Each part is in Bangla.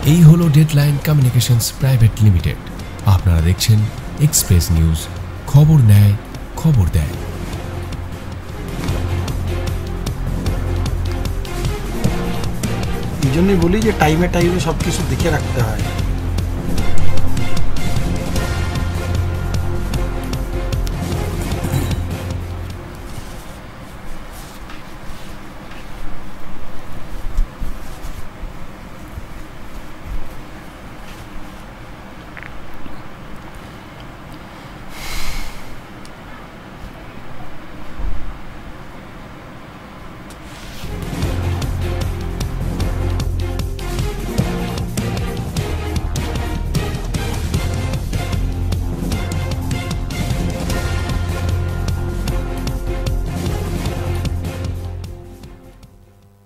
এই হলো ডেডলাইন কমিউনিকেশনস প্রাইভেট লিমিটেড। আপনারা দেখছেন এক্সপ্রেস নিউজ, খবর নেয়, খবর দেয়। এই জন্যই বলি যে টাইমে টাইমে সবকিছু দেখে রাখতে হয়।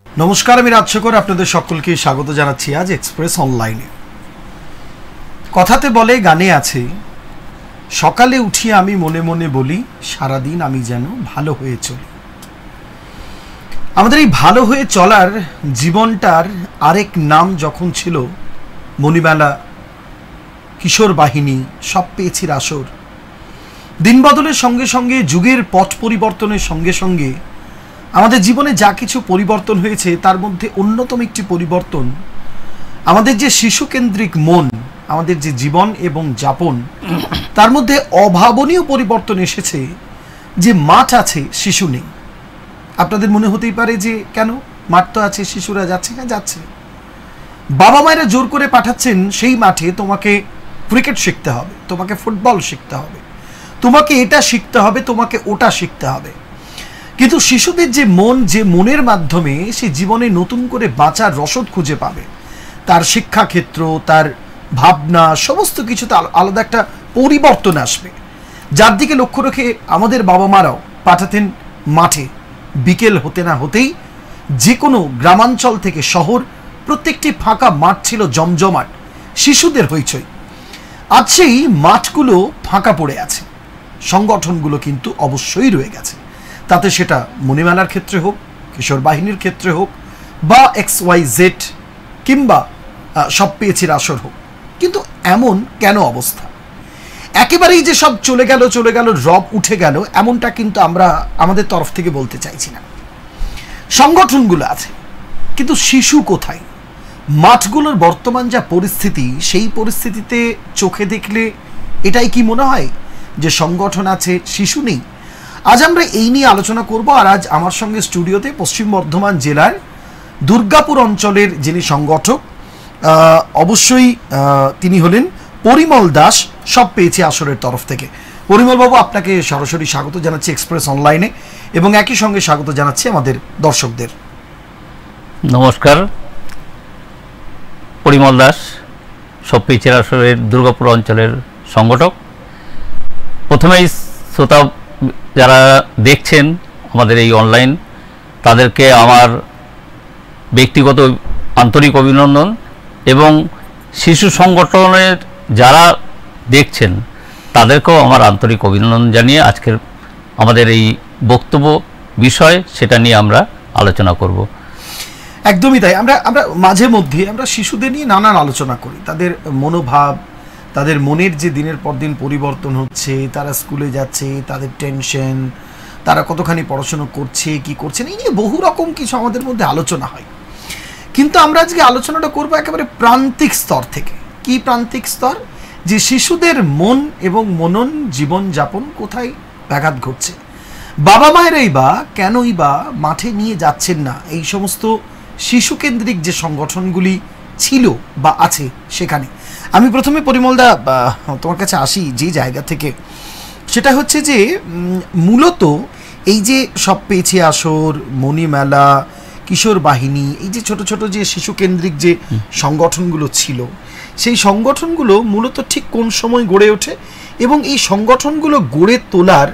নমস্কার, আমি রাজশেখর, আপনাদের সকলকে স্বাগত জানাচ্ছি আজ এক্সপ্রেস অনলাইনে। কথাতে বলে, গানে আছে, সকালে উঠিয়ে আমি মনে মনে বলি, সারাদিন আমি যেন ভালো হয়ে চলি। আমাদের এই ভালো হয়ে চলার জীবনটার আরেক নাম যখন ছিল মণিমেলা, কিশোর বাহিনী, সব পেয়েছির আসর। দিন বদলের সঙ্গে সঙ্গে, যুগের পথ পরিবর্তনের সঙ্গে সঙ্গে আমাদের জীবনে যা কিছু পরিবর্তন হয়েছে তার মধ্যে অন্যতম একটি পরিবর্তন আমাদের যে শিশুকেন্দ্রিক মন, আমাদের যে জীবন এবং যাপন, তার মধ্যে অভাবনীয় পরিবর্তন এসেছে যে মাঠ আছে, শিশু নেই। আপনাদের মনে হতেই পারে যে কেন, মাঠ তো আছে, শিশুরা যাচ্ছে না? যাচ্ছে। বাবা মায়েরা জোর করে পাঠাচ্ছেন সেই মাঠে, তোমাকে ক্রিকেট শিখতে হবে, তোমাকে ফুটবল শিখতে হবে, তোমাকে এটা শিখতে হবে, তোমাকে ওটা শিখতে হবে। কিন্তু শিশুদের যে মন, যে মনের মাধ্যমে সে জীবনে নতুন করে বাঁচার রসদ খুঁজে পাবে, তার শিক্ষাক্ষেত্র, তার ভাবনা, সমস্ত কিছুতে আলাদা একটা পরিবর্তন আসবে, যার দিকে লক্ষ্য রেখে আমাদের বাবা মারাও পাঠাতেন মাঠে। বিকেল হতে না হতেই যে কোনো গ্রামাঞ্চল থেকে শহর, প্রত্যেকটি ফাঁকা মাঠ ছিল জমজমাট, শিশুদের হইচই। আজ সেই মাঠগুলো ফাঁকা পড়ে আছে, সংগঠনগুলো কিন্তু অবশ্যই রয়ে গেছে। তাতে সেটা মণিমেলার ক্ষেত্রে হোক, কিশোর বাহিনীর ক্ষেত্রে হোক, বা XYZ কিংবা সব পেয়েছির আসর হোক। কিন্তু এমন কেন অবস্থা? একেবারেই যে সব চলে গেল, রব উঠে গেল, এমনটা কিন্তু আমরা আমাদের তরফ থেকে বলতে চাইছি না। সংগঠনগুলো আছে, কিন্তু শিশু কোথায়? মাঠগুলোর বর্তমান যা পরিস্থিতি, সেই পরিস্থিতিতে চোখে দেখলে এটাই কি মনে হয় যে সংগঠন আছে, শিশু নেই? আজ আমরা এই নিয়ে আলোচনা করব। আর আজ আমার সঙ্গে স্টুডিওতে পশ্চিম বর্ধমান জেলার দুর্গাপুর অঞ্চলের যিনি সংগঠক, অবশ্যই তিনি হলেন পরিমল দাস, সব পেয়েছি আসরের তরফ থেকে। পরিমল বাবু, আপনাকে সরাসরি স্বাগত জানাচ্ছি এক্সপ্রেস অনলাইনে, এবং একই সঙ্গে স্বাগত জানাচ্ছি আমাদের দর্শকদের। নমস্কার, পরিমল দাস, সব পেয়েছি আসরের দুর্গাপুর অঞ্চলের সংগঠক। প্রথমেই শ্রোতা যারা দেখছেন আমাদের এই অনলাইন, তাদেরকে আমার ব্যক্তিগত আন্তরিক অভিনন্দন, এবং শিশু সংগঠনের যারা দেখছেন তাদেরকেও আমার আন্তরিক অভিনন্দন জানিয়ে আজকের আমাদের এই বক্তব্য বিষয়, সেটা নিয়ে আমরা আলোচনা করব। একদমই তাই। আমরা মাঝে মধ্যে আমরা শিশুদের নিয়ে নানান আলোচনা করি, তাদের মনোভাব, তাদের মনের যে দিনের পর দিন পরিবর্তন হচ্ছে, তারা স্কুলে যাচ্ছে, তাদের টেনশন, তারা কতখানি পড়াশোনা করছে, কি করছে না, এই নিয়ে বহু রকম কিছু আমাদের মধ্যে আলোচনা হয়। কিন্তু আমরা আজকে আলোচনাটা করব একেবারে প্রান্তিক স্তর থেকে। কি প্রান্তিক স্তর? যে শিশুদের মন এবং মনন জীবনযাপন কোথায় ব্যাঘাত ঘটছে, বাবা মায়েরাই বা কেনই বা মাঠে নিয়ে যাচ্ছেন না এই সমস্ত শিশুকেন্দ্রিক যে সংগঠনগুলি ছিল বা আছে সেখানে। আমি প্রথমে পরিমলদা তোমার কাছে আসি যে জায়গা থেকে, সেটা হচ্ছে যে মূলত এই যে সব পেয়েছি আসর, মণিমেলা, কিশোর বাহিনী, এই যে ছোট ছোট যে শিশুকেন্দ্রিক যে সংগঠনগুলো ছিল, সেই সংগঠনগুলো মূলত ঠিক কোন সময় গড়ে ওঠে, এবং এই সংগঠনগুলো গড়ে তোলার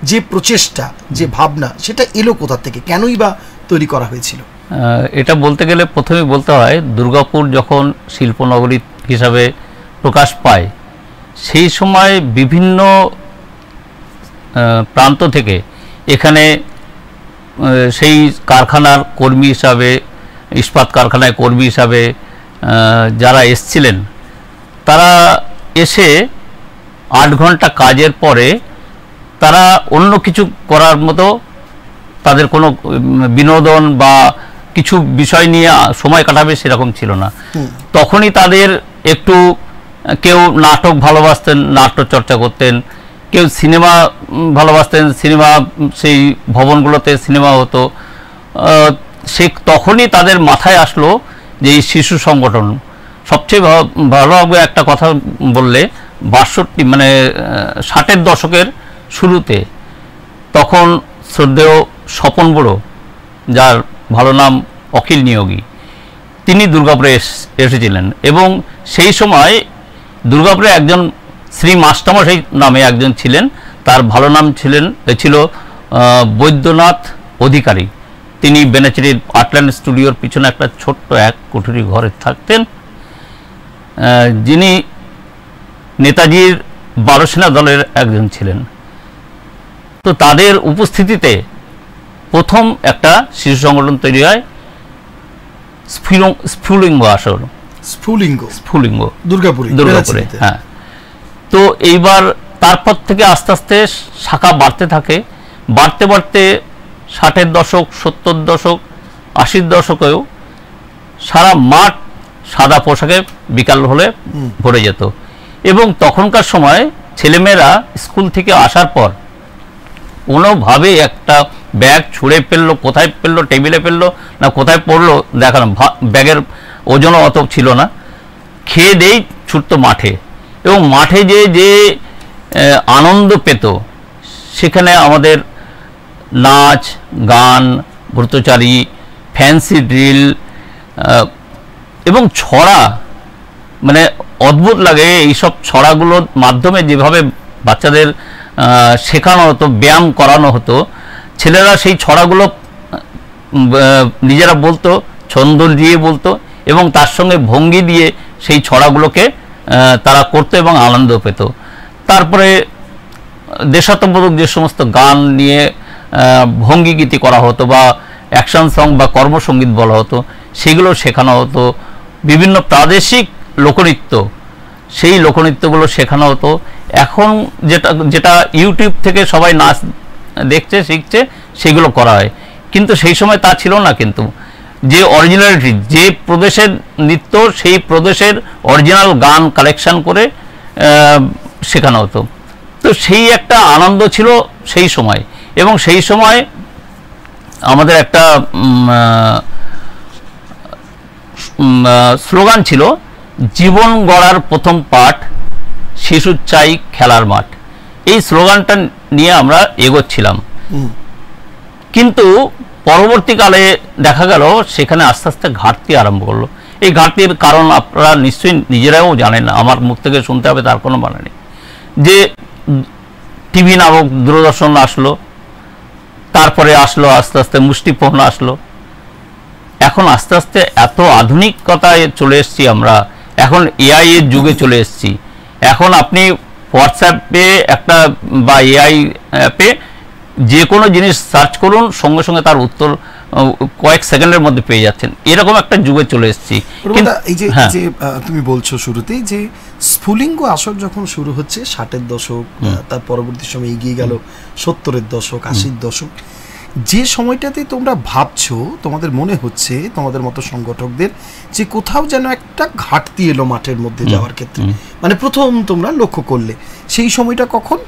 যে প্রচেষ্টা, যে ভাবনা, সেটা এলো কোথা থেকে, কেনই বা তৈরি করা হয়েছিল? এটা বলতে গেলে প্রথমে বলতে হয়, দুর্গাপুর যখন শিল্পনগরী হিসাবে প্রকাশ পায়, সেই সময় বিভিন্ন প্রান্ত থেকে এখানে সেই কারখানার কর্মী হিসাবে, ইস্পাত কারখানায় কর্মী হিসাবে যারা এসছিলেন তারা এসে 8 ঘন্টা কাজের পরে তারা অন্য কিছু করার মতো তাদের কোনো বিনোদন বা কিছু বিষয় নিয়ে সময় কাটাবে সেরকম ছিল না। তখনই তাদের একটু কেউ নাটক ভালোবাসতেন, নাট্য চর্চা করতেন, কেউ সিনেমা ভালোবাসতেন, সিনেমা সেই ভবনগুলোতে সিনেমা হতো। তখনই তাদের মাথায় আসলো যে এই শিশু সংগঠন। সবচেয়ে ভালোভাবে একটা কথা বললে 62 মানে 60-এর দশকের শুরুতে তখন শ্রদ্ধেয় স্বপন বুড়ো, যার ভালো নাম অখিল নিয়োগী, তিনি দুর্গাপুরে এসেছিলেন এবং সেই সময় দুর্গাপুরে একজন শ্রী মাস্টারমশাই নামে একজন ছিলেন, তার ভালো নাম ছিল বৈদ্যনাথ অধিকারী। তিনি বেনাচিরির আর্টল্যান্ড স্টুডিওর পিছনে একটা ছোট্ট এক কুঠুরি ঘরে থাকতেন, যিনি নেতাজির বারোসেনা দলের একজন ছিলেন। তো তাদের উপস্থিতিতে প্রথম একটা শিশু সংগঠন তৈরি হয়, স্ফুলিঙ্গ আসর। স্ফুলিঙ্গ দুর্গাপুরে। হ্যাঁ, তো এইবার তারপর থেকে আস্তে আস্তে শাখা বাড়তে থাকে, বাড়তে বাড়তে 60-এর দশক, 70-এর দশক, 80-এর দশকেও সারা মাঠ সাদা পোশাকে বিকাল হলে ভরে যেত। এবং তখনকার সময় ছেলেমেয়েরা স্কুল থেকে আসার পর কোনোভাবে একটা ব্যাগ ছুঁড়ে ফেললো, কোথায় ফেললো, টেবিলে ফেললো না কোথায় পড়লো দেখানো, ব্যাগের ওজনও অত ছিল না, খেয়ে দেই ছুটতো মাঠে। এবং মাঠে যে আনন্দ পেত, সেখানে আমাদের নাচ, গান, ব্রতচারী, ফ্যান্সি ড্রিল এবং ছড়া, মানে অদ্ভুত লাগে এইসব ছড়াগুলোর মাধ্যমে যেভাবে বাচ্চাদের শেখানো হতো, ব্যায়াম করানো হতো। ছেলেরা সেই ছড়াগুলো নিজেরা বলতো, ছন্দ দিয়ে বলতো এবং তার সঙ্গে ভঙ্গি দিয়ে সেই ছড়াগুলোকে তারা করতো এবং আনন্দ পেত। তারপরে দেশাত্মবোধক যে সমস্ত গান নিয়ে ভঙ্গি গীতি করা হতো বা অ্যাকশন সং বা কর্মসঙ্গীত বলা হতো, সেগুলো শেখানো হতো। বিভিন্ন প্রাদেশিক লোকনৃত্য, সেই লোকনৃত্যগুলো শেখানো হতো। এখন যেটা ইউটিউব থেকে সবাই নাচ দেখছে, শিখছে, সেগুলো করা হয়, কিন্তু সেই সময় তা ছিল না। কিন্তু যে অরিজিনালিটি, যে প্রদেশের নৃত্য, সেই প্রদেশের অরিজিনাল গান কালেকশন করে শেখানো হতো। তো সেই একটা আনন্দ ছিল সেই সময়। এবং সেই সময় আমাদের একটা স্লোগান ছিল, জীবন গড়ার প্রথম পাঠ, শিশু চাই খেলার মাঠ। এই স্লোগানটা নিয়ে আমরা এগোচ্ছিলাম। কিন্তু পরবর্তীকালে দেখা গেল সেখানে আস্তে আস্তে ঘাটতি আরম্ভ করলো। এই ঘাটতির কারণ আপনারা নিশ্চয়ই নিজেরাও জানেন, আমার মুখ থেকে শুনতে হবে তার কোনো মানে নেই। যে টিভি নামক দূরদর্শন আসলো, তারপরে আসলো আস্তে আস্তে মুষ্টিফোন আসলো। এখন আস্তে আস্তে এত আধুনিকতায় চলে এসেছি আমরা, এখন এআই এর যুগে চলে এসেছি। এখন আপনি হোয়াটসঅ্যাপে একটা বা এআই অ্যাপে যে কোনো জিনিস সার্চ করুন, সঙ্গে সঙ্গে তার উত্তর কয়েক সেকেন্ডের মধ্যে পেয়ে যাচ্ছেন। এরকম একটা যুগে চলে এসেছি। এই যে তুমি বলছো শুরুতেই যে স্ফুলিঙ্গ আসর যখন শুরু হচ্ছে 60-এর দশক, তার পরবর্তী সময় এগিয়ে গেল 70-এর দশক, 80-এর দশক, যে সময়টাতে তোমরা ভাবছো, তোমাদের মনে হচ্ছে তোমাদের মতো সংগঠকদের যে কোথাও যেন একটা ঘাটতি এলো মাঠের মধ্যে যাওয়ার ক্ষেত্রে, মানে প্রথম তোমরা লক্ষ্য করলে সেই সময়টা কখন?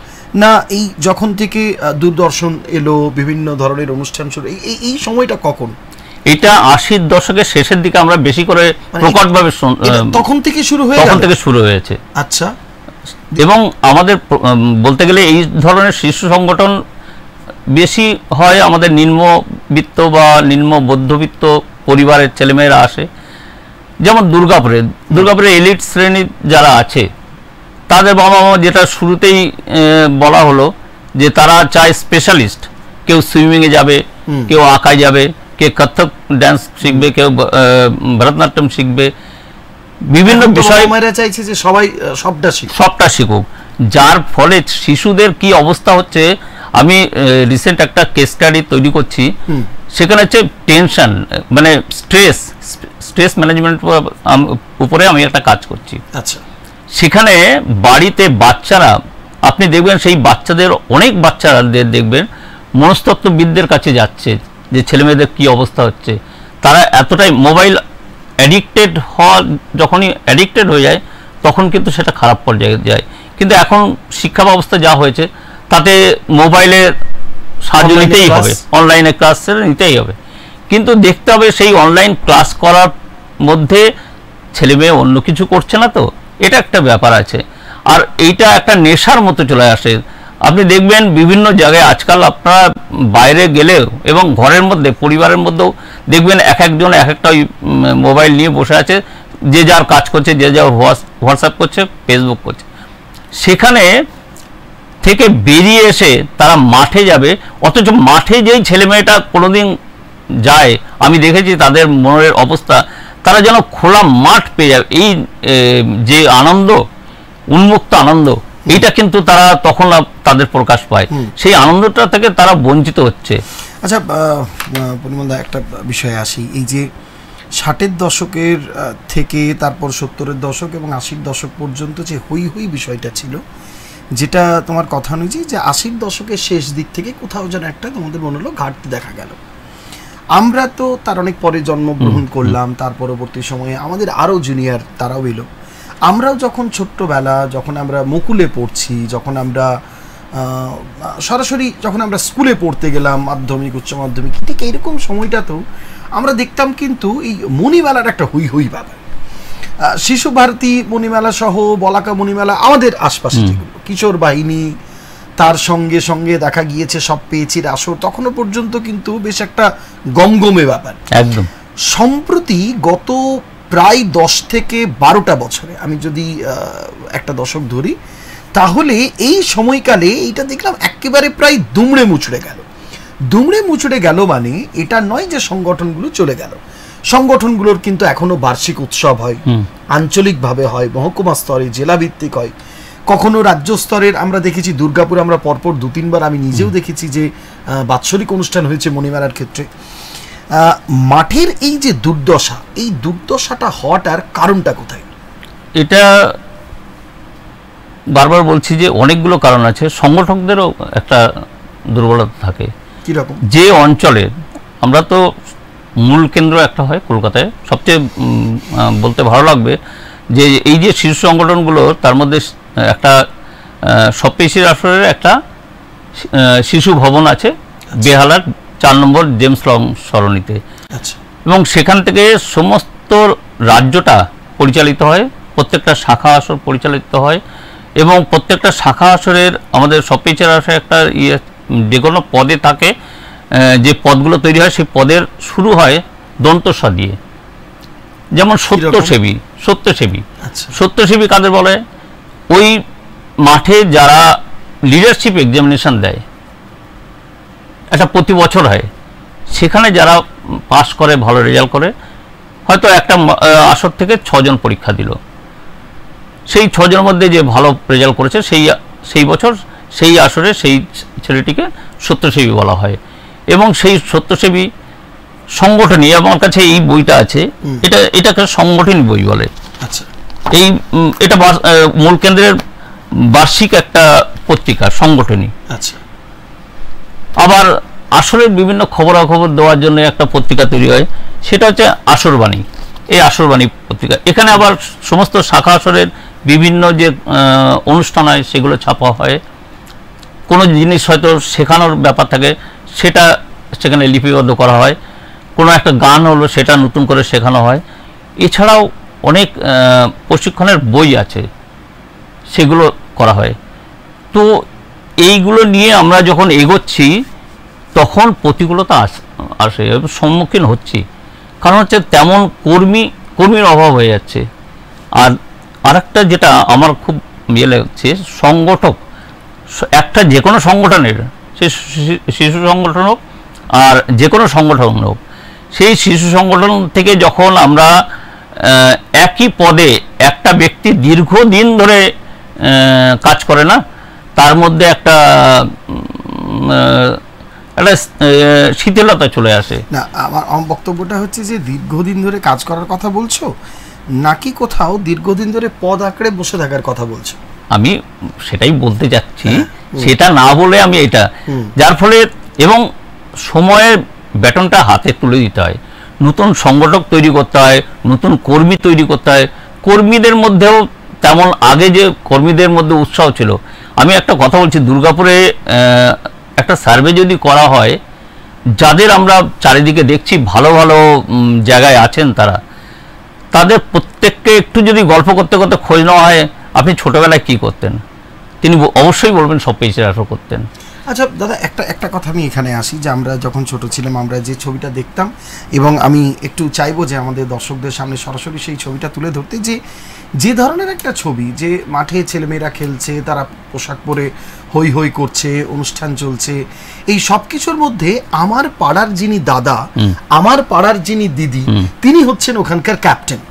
না এই যখন থেকে দূরদর্শন এলো, বিভিন্ন ধরনের অনুষ্ঠান শুরু, এই সময়টা কখন? এটা 80-এর দশকের শেষের দিকে আমরা বেশি করে প্রকটভাবে তখন থেকে শুরু হয়েছে। আচ্ছা। এবং আমাদের বলতে গেলে এই ধরনের শিশু সংগঠন বেশি হয় আমাদের নিম্নবিত্ত বা নিম্ন মধ্যবিত্ত পরিবারের ছেলেমেয়েরা আসে। যেমন দুর্গাপুরে এলিট শ্রেণী যারা আছে, তাদের বাবা মা, যেটা শুরুতেই বলা হলো যে তারা চায় স্পেশালিস্ট, কেউ সুইমিংয়ে যাবে, কেউ আঁকায় যাবে, কেউ কত্থক ডান্স শিখবে, কেউ ভরতনাট্যম শিখবে, বিভিন্ন বিষয় চাইছে যে সবাই সবটা শিখুক। যার ফলে শিশুদের কি অবস্থা হচ্ছে, আমি রিসেন্ট একটা কেস স্টাডি তৈরি করছি, সেখানে হচ্ছে টেনশন, মানে স্ট্রেস ম্যানেজমেন্ট উপরে আমি একটা কাজ করছি। আচ্ছা, সেখানে বাড়িতে বাচ্চারা, আপনি দেখবেন সেই বাচ্চাদের, অনেক বাচ্চাদের দেখবেন মনস্তত্ত্ববিদদের কাছে যাচ্ছে যে ছেলেমেয়েদের কী অবস্থা হচ্ছে। তারা এতটাই মোবাইল অ্যাডিক্টেড হওয়া, যখনই অ্যাডিক্টেড হয়ে যায় তখন কিন্তু সেটা খারাপ পর্যায়ে যায়। কিন্তু এখন শিক্ষা ব্যবস্থা যা হয়েছে তাতে মোবাইলের সাহায্য নিতেই হবে, অনলাইনে ক্লাস নিতেই হবে। কিন্তু দেখতে হবে সেই অনলাইন ক্লাস করার মধ্যে ছেলে মেয়ে অন্য কিছু করছে না, তো এটা একটা ব্যাপার আছে। আর এইটা একটা নেশার মতো চলে আসে। আপনি দেখবেন বিভিন্ন জায়গায় আজকাল আপনারা বাইরে গেলেও এবং ঘরের মধ্যে, পরিবারের মধ্যেও দেখবেন এক একজন এক একটা মোবাইল নিয়ে বসে আছে, যে যার কাজ করছে, যে যার হোয়াটসঅ্যাপ করছে, ফেসবুক করছে। সেখানে থেকে বেরিয়ে এসে তারা মাঠে যাবে, অথচ মাঠে যেই ছেলেমেয়েটা কোনোদিন যায়, আমি দেখেছি তাদের মনের অবস্থা, তারা যেন খোলা মাঠ পেয়ে যাবে। এই যে আনন্দ, উন্মুক্ত আনন্দ, এইটা কিন্তু তারা তখন তাদের প্রকাশ পায়, সেই আনন্দটা থেকে তারা বঞ্চিত হচ্ছে। আচ্ছা পরিমলদা, একটা বিষয়ে আসি। এই যে 60-এর দশকের থেকে তারপর 70-এর দশক এবং 80-র দশক পর্যন্ত যে হই হই বিষয়টা ছিল, যেটা তোমার কথা অনুযায়ী যে 80-র দশকের শেষ দিক থেকে কোথাও যেন একটা তোমাদের মনে হলো ঘাটতি দেখা গেল। আমরা তো তার অনেক পরে জন্মগ্রহণ করলাম, তার পরবর্তী সময়ে আমাদের আরও জুনিয়র তারাও এলো। আমরাও যখন ছোট্টবেলা, যখন আমরা মুকুলে পড়ছি, যখন আমরা সরাসরি যখন আমরা স্কুলে পড়তে গেলাম, মাধ্যমিক, উচ্চ মাধ্যমিক, ঠিক এইরকম সময়টাতেও আমরা দেখতাম কিন্তু এই মণিমেলার একটা হই হই ব্যাপার। শিশু ভারতী মণিমেলা সহ বলাকা মণিমেলা, আমাদের আশপাশে যেগুলো, কিশোর বাহিনী, তার সঙ্গে সঙ্গে দেখা গিয়েছে সব পেয়েছির আসর, তখনও পর্যন্ত কিন্তু বেশ একটা গমগমে ব্যাপার। একদম। সম্প্রতি গত প্রায় 10 থেকে 12টা বছরে, আমি যদি একটা দশক ধরি, তাহলে এই সময়কালে এইটা দেখলাম একেবারে প্রায় দুমড়ে মুচড়ে গেল। দুমড়ে মুচড়ে গেল মানে এটা নয় যে সংগঠনগুলো চলে গেল, সংগঠনগুলোর কিন্তু এখনো বার্ষিক উৎসব হয়, আঞ্চলিকভাবে হয়, মহকুমা স্তরে, জেলা ভিত্তিক হয়, কখনো রাজ্য স্তরের। আমরা দেখেছি দুর্গাপুর, আমরা পরপর 2-3 বার আমি নিজেও দেখেছি যে বাৎসরিক অনুষ্ঠান হয়েছে মণিমেলার ক্ষেত্রে। মাঠের এই যে দুর্দশা, এই দুর্দশাটা হওয়াটার কারণটা কোথায়? এটা বারবার বলছি যে অনেকগুলো কারণ আছে। সংগঠকদেরও একটা দুর্বলতা থাকে। কিরকম? যে অঞ্চলের, আমরা তো মূল কেন্দ্র একটা হয় কলকাতায়, সবচেয়ে বলতে ভালো লাগবে যে এই যে শীর্ষ সংগঠনগুলো, তার মধ্যে একটা সপ্তশীর আসরের একটা শিশু ভবন আছে বেহালার 4 নম্বর জেমস লং সরণিতে। এবং সেখান থেকে সমস্ত রাজ্যটা পরিচালিত হয়, প্রত্যেকটা শাখা আসর পরিচালিত হয়, এবং প্রত্যেকটা শাখা আসরের আমাদের সপ্তশীর আসরে একটা যে কোনো পদে থাকে, যে পদগুলো তৈরি হয় সেই পদের শুরু হয় দন্তস্ব দিয়ে। যেমন সত্যসেবী, সত্যসেবী, সত্যসেবী কাদের বলে? ওই মাঠে যারা লিডারশিপ এক্সামিনেশন দেয়, একটা প্রতি বছর হয়, সেখানে যারা পাস করে, ভালো রেজাল্ট করে, হয়তো একটা আসর থেকে 6 জন পরীক্ষা দিল, সেই 6 জনের মধ্যে যে ভালো রেজাল্ট করেছে সেই বছর সেই আসরে সেই ছেলেটিকে সত্যসেবী বলা হয়। এবং সেই সত্যসেবী সংগঠনই, আমার কাছে এই বইটা আছে, এটাকে সংগঠনী বই বলে। এই এটা মূল কেন্দ্রের বার্ষিক একটা পত্রিকা, সংগঠনী। আবার আসরের বিভিন্ন খবরাখবর দেওয়ার জন্য একটা পত্রিকা তৈরি হয়, সেটা হচ্ছে আসরবাণী। এই আসরবাণী পত্রিকা, এখানে আবার সমস্ত শাখা আসরের বিভিন্ন যে অনুষ্ঠান হয় সেগুলো ছাপা হয়। কোনো জিনিস হয়তো শেখানোর ব্যাপার থাকে, সেটা সেখানে লিপিবদ্ধ করা হয়। কোনো একটা গান হলো, সেটা নতুন করে শেখানো হয়। এছাড়াও অনেক প্রশিক্ষণের বই আছে, সেগুলো করা হয়। তো এইগুলো নিয়ে আমরা যখন এগোচ্ছি তখন প্রতিকূলতা আসে, সম্মুখীন হচ্ছি। কারণ হচ্ছে তেমন কর্মীর অভাব হয়ে যাচ্ছে। আর আরেকটা যেটা আমার খুব ইয়ে লাগছে, সংগঠক একটা যে কোনো সংগঠনের, সে শিশু সংগঠন হোক আর যে কোনো সংগঠন হোক, সেই শিশু সংগঠন থেকে যখন আমরা একই পদে একটা ব্যক্তি দীর্ঘদিন ধরে কাজ করে না, তার মধ্যে একটা একটা শিথিলতা চলে আসে। না, আমার বক্তব্যটা হচ্ছে যে দীর্ঘদিন ধরে কাজ করার কথা বলছো নাকি কোথাও দীর্ঘদিন ধরে পদ আঁকড়ে বসে থাকার কথা বলছো? আমি সেটাই বলতে যাচ্ছি, সেটা না বলে আমি এটা, যার ফলে এবং সময়ের ব্যাটনটা হাতে তুলে দিতে হয়, নতুন সংগঠক তৈরি করতে হয়, নতুন কর্মী তৈরি করতে হয়। কর্মীদের মধ্যেও তেমন আগে যে কর্মীদের মধ্যে উৎসাহ ছিল, আমি একটা কথা বলছি, দুর্গাপুরে একটা সার্ভে যদি করা হয়, যাদের আমরা চারিদিকে দেখছি ভালো ভালো জায়গায় আছেন তাদের প্রত্যেককে একটু যদি গল্প করতে করতে খোঁজ নেওয়া হয় আপনি ছোটবেলায় কি করতেন, তিনি অবশ্যই বলবেন সব পেয়েছে আসর করতেন। আচ্ছা দাদা, একটা কথা আমি এখানে আসি যে আমরা যখন ছোট ছিলাম আমরা যে ছবিটা দেখতাম, এবং আমি একটু চাইবো যে আমাদের দর্শকদের সামনে সরাসরি সেই ছবিটা তুলে ধরতে, যে ধরনের একটা ছবি, যে মাঠে ছেলেমেয়েরা খেলছে, তারা পোশাক পরে হই হই করছে, অনুষ্ঠান চলছে, এই সব কিছুর মধ্যে আমার পাড়ার যিনি দাদা, আমার পাড়ার যিনি দিদি, তিনি হচ্ছেন ওখানকার ক্যাপ্টেন,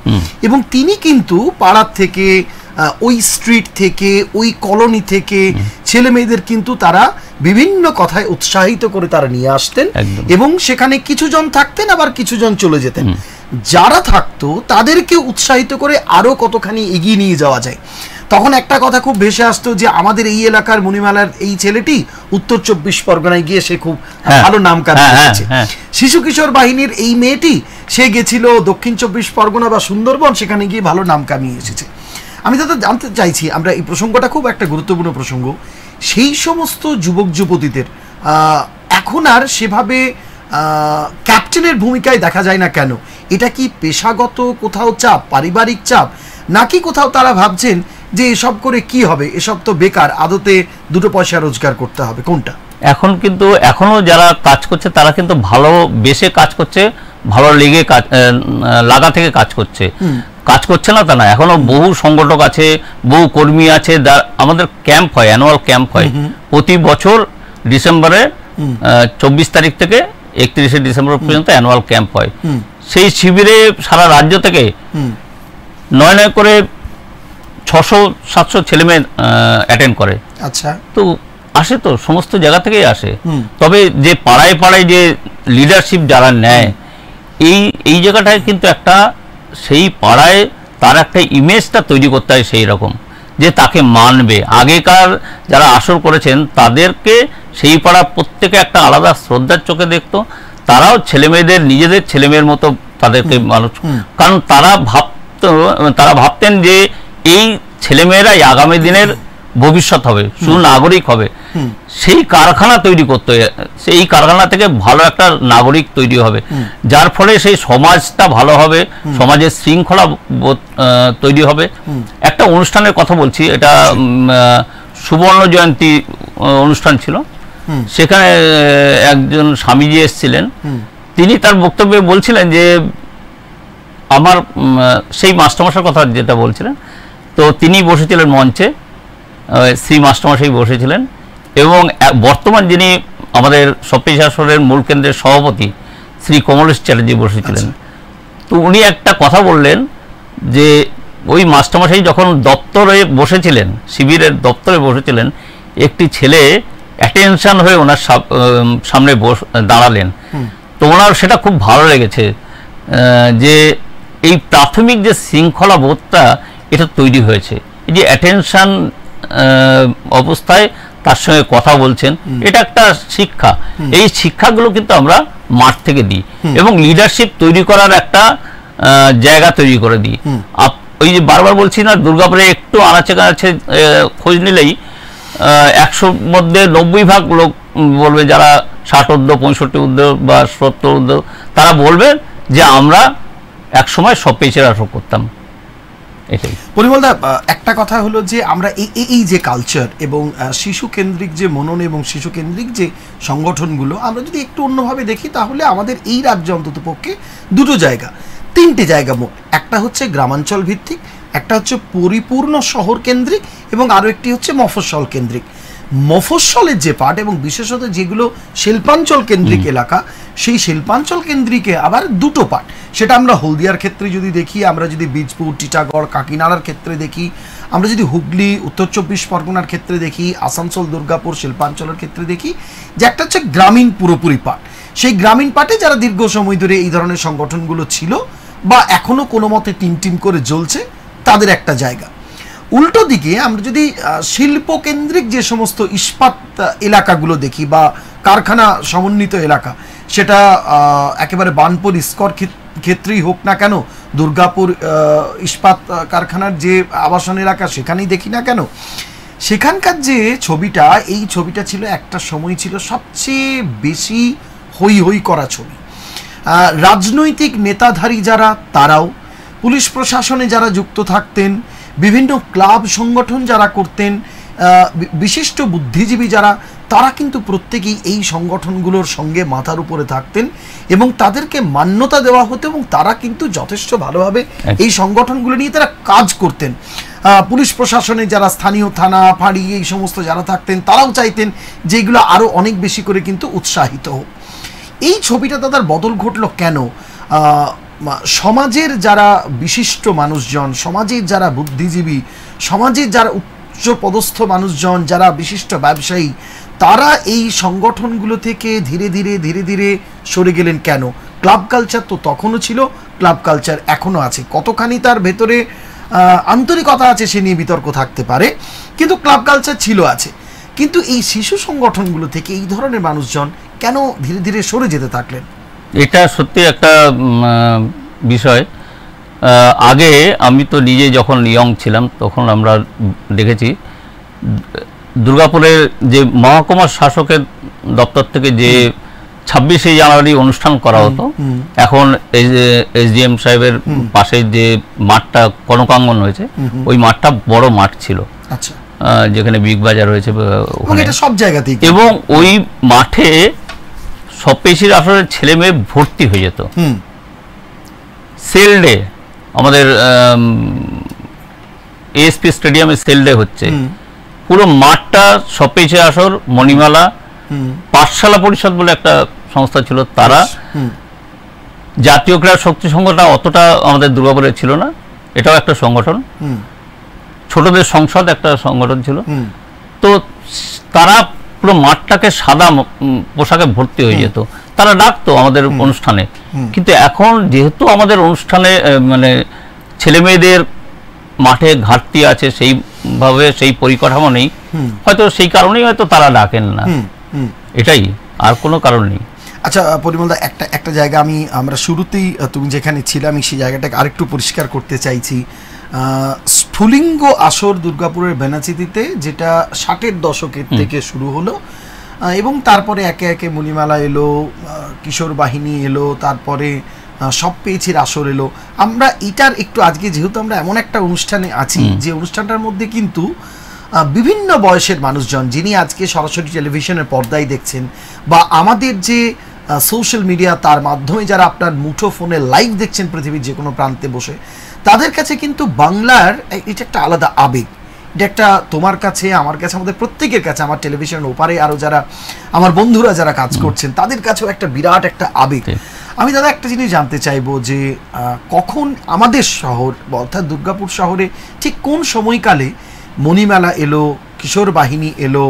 এবং তিনি কিন্তু পাড়ার থেকে, ওই স্ট্রিট থেকে, ওই কলোনি থেকে ছেলে মেয়েদের কিন্তু তারা বিভিন্ন কথায় উৎসাহিত করে তারা নিয়ে আসতেন, এবং সেখানে কিছুজন থাকতেন আবার কিছুজন চলে যেতেন। যারা থাকতো তাদেরকে উৎসাহিত করে আরো কতখানি এগিয়ে নিয়ে যাওয়া যায়। তখন একটা কথা খুব ভেসে আসতো যে আমাদের এই এলাকার মণিমালার এই ছেলেটি উত্তর 24 পরগনায় গিয়ে সে খুব ভালো নাম কামিয়েছে, শিশু কিশোর বাহিনীর এই মেয়েটি সে গেছিল দক্ষিণ 24 পরগনা বা সুন্দরবন, সেখানে গিয়ে ভালো নাম কামিয়ে এসেছে। আমি দাদা জানতে চাইছি, আমরা এই প্রসঙ্গটা খুব একটা গুরুত্বপূর্ণ প্রসঙ্গ, সেই সমস্ত যুবক যুবতীদের এখন আর সেভাবে ক্যাপ্টেনের ভূমিকায় দেখা যায় না কেন? এটা কি পেশাগত কোথাও চাপ, পারিবারিক চাপ, নাকি কোথাও তারা ভাবছেন যে এসব করে কি হবে, এসব তো বেকার, আদতে দুটো পয়সা রোজগার করতে হবে, কোনটা? এখন কিন্তু এখনো যারা কাজ করছে তারা কিন্তু ভালো বেশে কাজ করছে, ভালো লেগে লাগা থেকে কাজ করছে, কাজ করছে না তা না। এখনো বহু সংগঠক আছে, বহু কর্মী আছে, আমাদের ক্যাম্প হয়, অ্যানুয়াল ক্যাম্প হয় প্রতি বছর ডিসেম্বরে 24 তারিখ থেকে 31শে ডিসেম্বর পর্যন্ত অ্যানুয়াল ক্যাম্প হয়। সেই শিবিরে সারা রাজ্য থেকে 9 করে 600-700 ছেলেমেয়ে অ্যাটেন্ড করে। আচ্ছা, তো আসে, তো সমস্ত জায়গা থেকেই আসে। তবে যে পাড়ায় পাড়ায় যে লিডারশিপ যারা নেয়, এই জায়গাটায় কিন্তু একটা সেই পাড়ায় তার একটা ইমেজটা তৈরি করতে হয় সেই রকম, যে তাকে মানবে। আগেকার যারা আসর করেছেন তাদেরকে সেই পাড়া প্রত্যেকে একটা আলাদা শ্রদ্ধার চোখে দেখতো, তারাও ছেলেমেয়েদের নিজেদের ছেলেমেয়ের মতো তাদেরকে মানুষ, কারণ তারা ভাবতেন যে এই ছেলেমেয়েরাই আগামী দিনের ভবিষ্যৎ হবে, সুনাগরিক হবে। সেই কারখানা তৈরি করতে হয়, সেই কারখানা থেকে ভালো একটা নাগরিক তৈরি হবে, যার ফলে সেই সমাজটা ভালো হবে, সমাজের শৃঙ্খলা তৈরি হবে। একটা অনুষ্ঠানের কথা বলছি, এটা সুবর্ণ জয়ন্তী অনুষ্ঠান ছিল, সেখানে একজন স্বামীজি এসেছিলেন, তিনি তার বক্তব্যে বলছিলেন যে আমার সেই মাস্টারমশাইয়ের কথা যেটা বলছিলেন, তো তিনি বসেছিলেন মঞ্চে, শ্রী মাস্টারমশাই বসেছিলেন, এবং বর্তমান যিনি আমাদের সপ্তশাসনের মূল কেন্দ্রের সভাপতি শ্রী কমলেশ চ্যাটার্জি বসেছিলেন। তো উনি একটা কথা বললেন যে ওই মাস্টারমশাই যখন দপ্তরে বসেছিলেন, শিবিরের দপ্তরে বসেছিলেন, একটি ছেলে অ্যাটেনশন হয়ে ওনার সামনে দাঁড়ালেন। তো ওনার সেটা খুব ভালো লেগেছে যে এই প্রাথমিক যে শৃঙ্খলা বোধটা এটা তৈরি হয়েছে, এই যে অ্যাটেনশন অবস্থায় তার সঙ্গে কথা বলছেন, এটা একটা শিক্ষা। এই শিক্ষাগুলো কিন্তু আমরা মাঠ থেকে দিই, এবং লিডারশিপ তৈরি করার একটা জায়গা তৈরি করে দিই। ওই যে বারবার বলছি না, দুর্গাপুরে একটু আনাচে কানাচে খোঁজ নিলেই 100 মধ্যে 90% লোক বলবে, যারা 60 ঊর্ধ্ব, 65 ঊর্ধ্ব বা 70 ঊর্ধ্ব, তারা বলবে যে আমরা এক সময় সব পেয়েছেরা আসর করতাম। এটাই পরিমলদা, একটা কথা হলো যে আমরা এই যে কালচার এবং শিশু কেন্দ্রিক যে মনন এবং শিশু কেন্দ্রিক যে সংগঠনগুলো আমরা যদি একটু অন্যভাবে দেখি, তাহলে আমাদের এই রাজ্যে অন্তত পক্ষে দুটো জায়গা, 3টে জায়গা মোট, একটা হচ্ছে গ্রামাঞ্চল ভিত্তিক, একটা হচ্ছে পরিপূর্ণ শহর কেন্দ্রিক, এবং আরও একটি হচ্ছে মফস্বল কেন্দ্রিক। মফস্বলের যে পার্ট এবং বিশেষত যেগুলো শিল্পাঞ্চল কেন্দ্রিক এলাকা, সেই শিল্পাঞ্চল কেন্দ্রিকে আবার দুটো পার্ট। সেটা আমরা হলদিয়ার ক্ষেত্রে যদি দেখি, আমরা যদি বীজপুর, টিটাগড়, কাকিনাড়ার ক্ষেত্রে দেখি, আমরা যদি হুগলি, উত্তর 24 পরগনার ক্ষেত্রে দেখি, আসানসোল, দুর্গাপুর, শিল্পাঞ্চলের ক্ষেত্রে দেখি, যে একটা হচ্ছে গ্রামীণ পুরোপুরি পাঠ। সেই গ্রামীণ পাঠে যারা দীর্ঘ সময় ধরে এই ধরনের সংগঠনগুলো ছিল বা এখনো কোনো মতে টিম করে জ্বলছে, তাদের একটা জায়গা। উল্টো দিকে আমরা যদি শিল্পকেন্দ্রিক যে সমস্ত ইস্পাত এলাকাগুলো দেখি বা কারখানা সমন্বিত এলাকা, সেটা একেবারে বানপুর ইস্কর ক্ষেত্রেই হোক না কেন, দুর্গাপুর ইস্পাত কারখানার যে আবাসন এলাকা সেখানেই দেখি না কেন, সেখানকার যে ছবিটা, এই ছবিটা ছিল একটা সময় ছিল সবচেয়ে বেশি হই হই করা ছবি। রাজনৈতিক নেতাধারী যারা, তারাও, পুলিশ প্রশাসনে যারা যুক্ত থাকতেন, বিভিন্ন ক্লাব সংগঠন যারা করতেন, বিশিষ্ট বুদ্ধিজীবী যারা, তারা কিন্তু প্রত্যেকেই এই সংগঠনগুলোর সঙ্গে মাথার উপরে থাকতেন এবং তাদেরকে মান্যতা দেওয়া হতো এবং তারা কিন্তু যথেষ্ট ভালোভাবে এই সংগঠনগুলো নিয়ে তারা কাজ করতেন। পুলিশ প্রশাসনে যারা স্থানীয় থানা, ফাঁড়ি, এই সমস্ত যারা থাকতেন, তারাও চাইতেন যে এগুলো আরও অনেক বেশি করে কিন্তু উৎসাহিত হোক। এই ছবিটা তাদের বদল ঘটলো কেন? সমাজের যারা বিশিষ্ট মানুষজন, সমাজের যারা বুদ্ধিজীবী, সমাজের যারা উচ্চ পদস্থ মানুষজন, যারা বিশিষ্ট ব্যবসায়ী, তারা এই সংগঠনগুলো থেকে ধীরে ধীরে সরে গেলেন কেন? ক্লাব কালচার তো তখনও ছিল, ক্লাব কালচার এখনও আছে, কতখানি তার ভেতরে আন্তরিকতা আছে সে নিয়ে বিতর্ক থাকতে পারে, কিন্তু ক্লাব কালচার ছিল, আছে। কিন্তু এই শিশু সংগঠনগুলো থেকে এই ধরনের মানুষজন কেন ধীরে ধীরে সরে যেতে থাকলেন? এটা সত্যি একটা বিষয়। আগে আমি তো নিজে যখন ইয়ং ছিলাম তখন আমরা দেখেছি দুর্গাপুরের যে মহকুমা শাসকের দপ্তর থেকে যে 26শে জানুয়ারি অনুষ্ঠান করা হতো, এখন এই যে এসডিএম সাহেবের পাশে যে মাঠটা কনকাঙ্গন হয়েছে, ওই মাঠটা বড় মাঠ ছিল, আচ্ছা, যেখানে বিগ বাজার হয়েছে সব জায়গাতেই, এবং ওই মাঠে সব পেশির আসলে ছেলে মেয়ে ভর্তি হয়ে যেত। সেল ডে, আমাদের এএসপি স্টেডিয়ামে সেল ডে হচ্ছে, পুরো মাঠটা সব পেশি আসর, মণিমালা, পাঠশালা পরিষদ বলে একটা সংস্থা ছিল, তারা, জাতীয় ক্রীড়া শক্তি সংগঠন অতটা আমাদের দুর্গাপুরে ছিল না, এটাও একটা সংগঠন, ছোটদের সংসদ একটা সংগঠন ছিল, তো তারা পুরো মাঠটাকে সাদা পোশাকে ভর্তি হয়ে যেত, তারা ডাকতো আমাদের অনুষ্ঠানে। কিন্তু এখন যেহেতু আমাদের অনুষ্ঠানে মানে ছেলে মেয়েদের মাঠে ঘাটতি আছে, সেইভাবে সেই পরিকাঠামো নেই, হয়তো সেই কারণেই হয়তো তারা ডাকেন না, এটাই, আর কোনো কারণ নেই। আচ্ছা পরিমলদা, একটা জায়গা আমরা শুরুতেই তুমি যেখানে ছিলে, আমি সেই জায়গাটাকে আরেকটু পরিষ্কার করতে চাইছি। স্ফুলিঙ্গ আসর দুর্গাপুরের বেনাচিতিতে, যেটা 60-এর দশকের থেকে শুরু হলো এবং তারপরে একে একে মণিমালা এলো, কিশোর বাহিনী এলো, তারপরে সব পেয়েছির আসর এলো। আমরা এটার একটু আজকে, যেহেতু আমরা এমন একটা অনুষ্ঠানে আছি যে অনুষ্ঠানটার মধ্যে কিন্তু বিভিন্ন বয়সের মানুষজন, যিনি আজকে সরাসরি টেলিভিশনের পর্দায় দেখছেন বা আমাদের যে সোশ্যাল মিডিয়া, তার মাধ্যমে যারা আপনার মুঠো ফোনে লাইভ দেখছেন পৃথিবীর যে কোনো প্রান্তে বসে, তাদের কাছে কিন্তু বাংলার এটা একটা আলাদা আবেগ। এটা একটা তোমার কাছে, আমার কাছে, আমাদের প্রত্যেকের কাছে, আমার টেলিভিশনের ওপারে আরও যারা আমার বন্ধুরা যারা কাজ করছেন, তাদের কাছেও একটা বিরাট একটা আবেগ। আমি দাদা একটা জিনিস জানতে চাইবো যে কখন আমাদের শহর অর্থাৎ দুর্গাপুর শহরে ঠিক কোন সময়কালে মণিমেলা এলো, কিশোর বাহিনী এলো,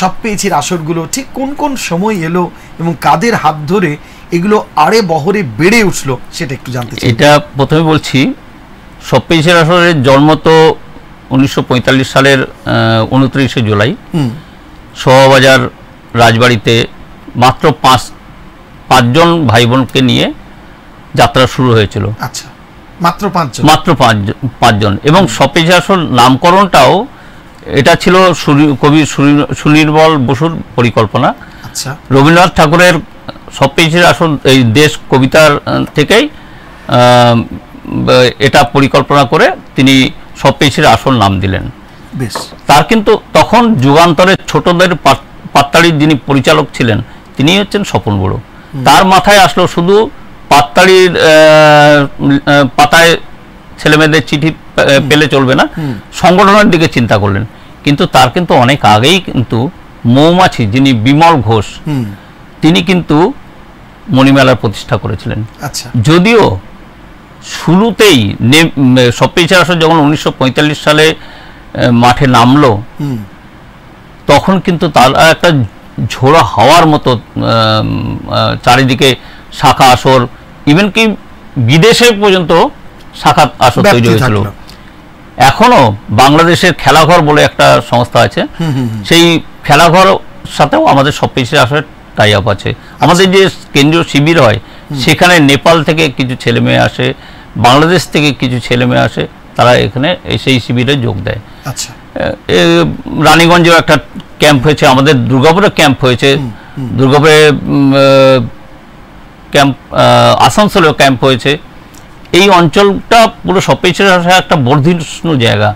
সব পেয়েছির আসরগুলো ঠিক কোন কোন সময় এলো এবং কাদের হাত ধরে এগুলো আরে বহরে বেড়ে উঠলো, সেটা একটু জানতে চাই। এটা প্রথমে বলছি, সব পেয়েছির আসরের জন্ম তো 1945 সালের 29শে জুলাই শোভাবাজার রাজবাড়িতে মাত্র পাঁচজন ভাই বোনকে নিয়ে যাত্রা শুরু হয়েছিল। আচ্ছা, মাত্র পাঁচজন। এবং সব পেয়েছির আসর নামকরণটাও এটা ছিল কবি সুনির্মল বসুর পরিকল্পনা। আচ্ছা, রবীন্দ্রনাথ ঠাকুরের সব পেয়েছির আসর এই দেশ কবিতার থেকেই এটা পরিকল্পনা করে তিনি সব পেয়েছির আসল নাম দিলেন। বেশ, তার কিন্তু তখন যুগান্তরের ছোটদের পাত্তাড়ির যিনি পরিচালক ছিলেন তিনি হচ্ছেন স্বপন বড়ো। তার মাথায় আসলো শুধু পাত্তাড়ির পাতায় ছেলেমেয়েদের চিঠি পেলে চলবে না, সংগঠনের দিকে চিন্তা করলেন। কিন্তু তার কিন্তু অনেক আগেই কিন্তু মৌমাছি যিনি বিমল ঘোষ, তিনি কিন্তু মণিমেলার প্রতিষ্ঠা করেছিলেন। আচ্ছা, যদিও শুরুতেই সবপেয়েছে আসর যখন 1945 সালে মাঠে নামলো, তখন কিন্তু তারা একটা ঝোড়ো হাওয়ার মতো চারিদিকে শাখা আসর, ইভেন কি বিদেশে পর্যন্ত শাখা আসর তৈরি হয়েছিল। এখনো বাংলাদেশের খেলাঘর বলে একটা সংস্থা আছে, সেই খেলাঘর সাথেও আমাদের সবপেয়েছে আসর টাই আপ আছে। আমাদের যে কেন্দ্রীয় শিবির হয় সেখানে নেপাল থেকে কিছু ছেলে মেয়ে আসে, বাংলাদেশ থেকে কিছু ছেলে মেয়ে আসে, তারা এখানে সেই শিবিরে যোগ দেয়। আচ্ছা, রানীগঞ্জেও একটা ক্যাম্প হয়েছে, আমাদের দুর্গাপুরে ক্যাম্প হয়েছে, দুর্গাপুরে ক্যাম্প, আসানসোলেও ক্যাম্প হয়েছে। এই অঞ্চলটা পুরো সবপেয়েছে একটা বর্ধিষ্ণু জায়গা,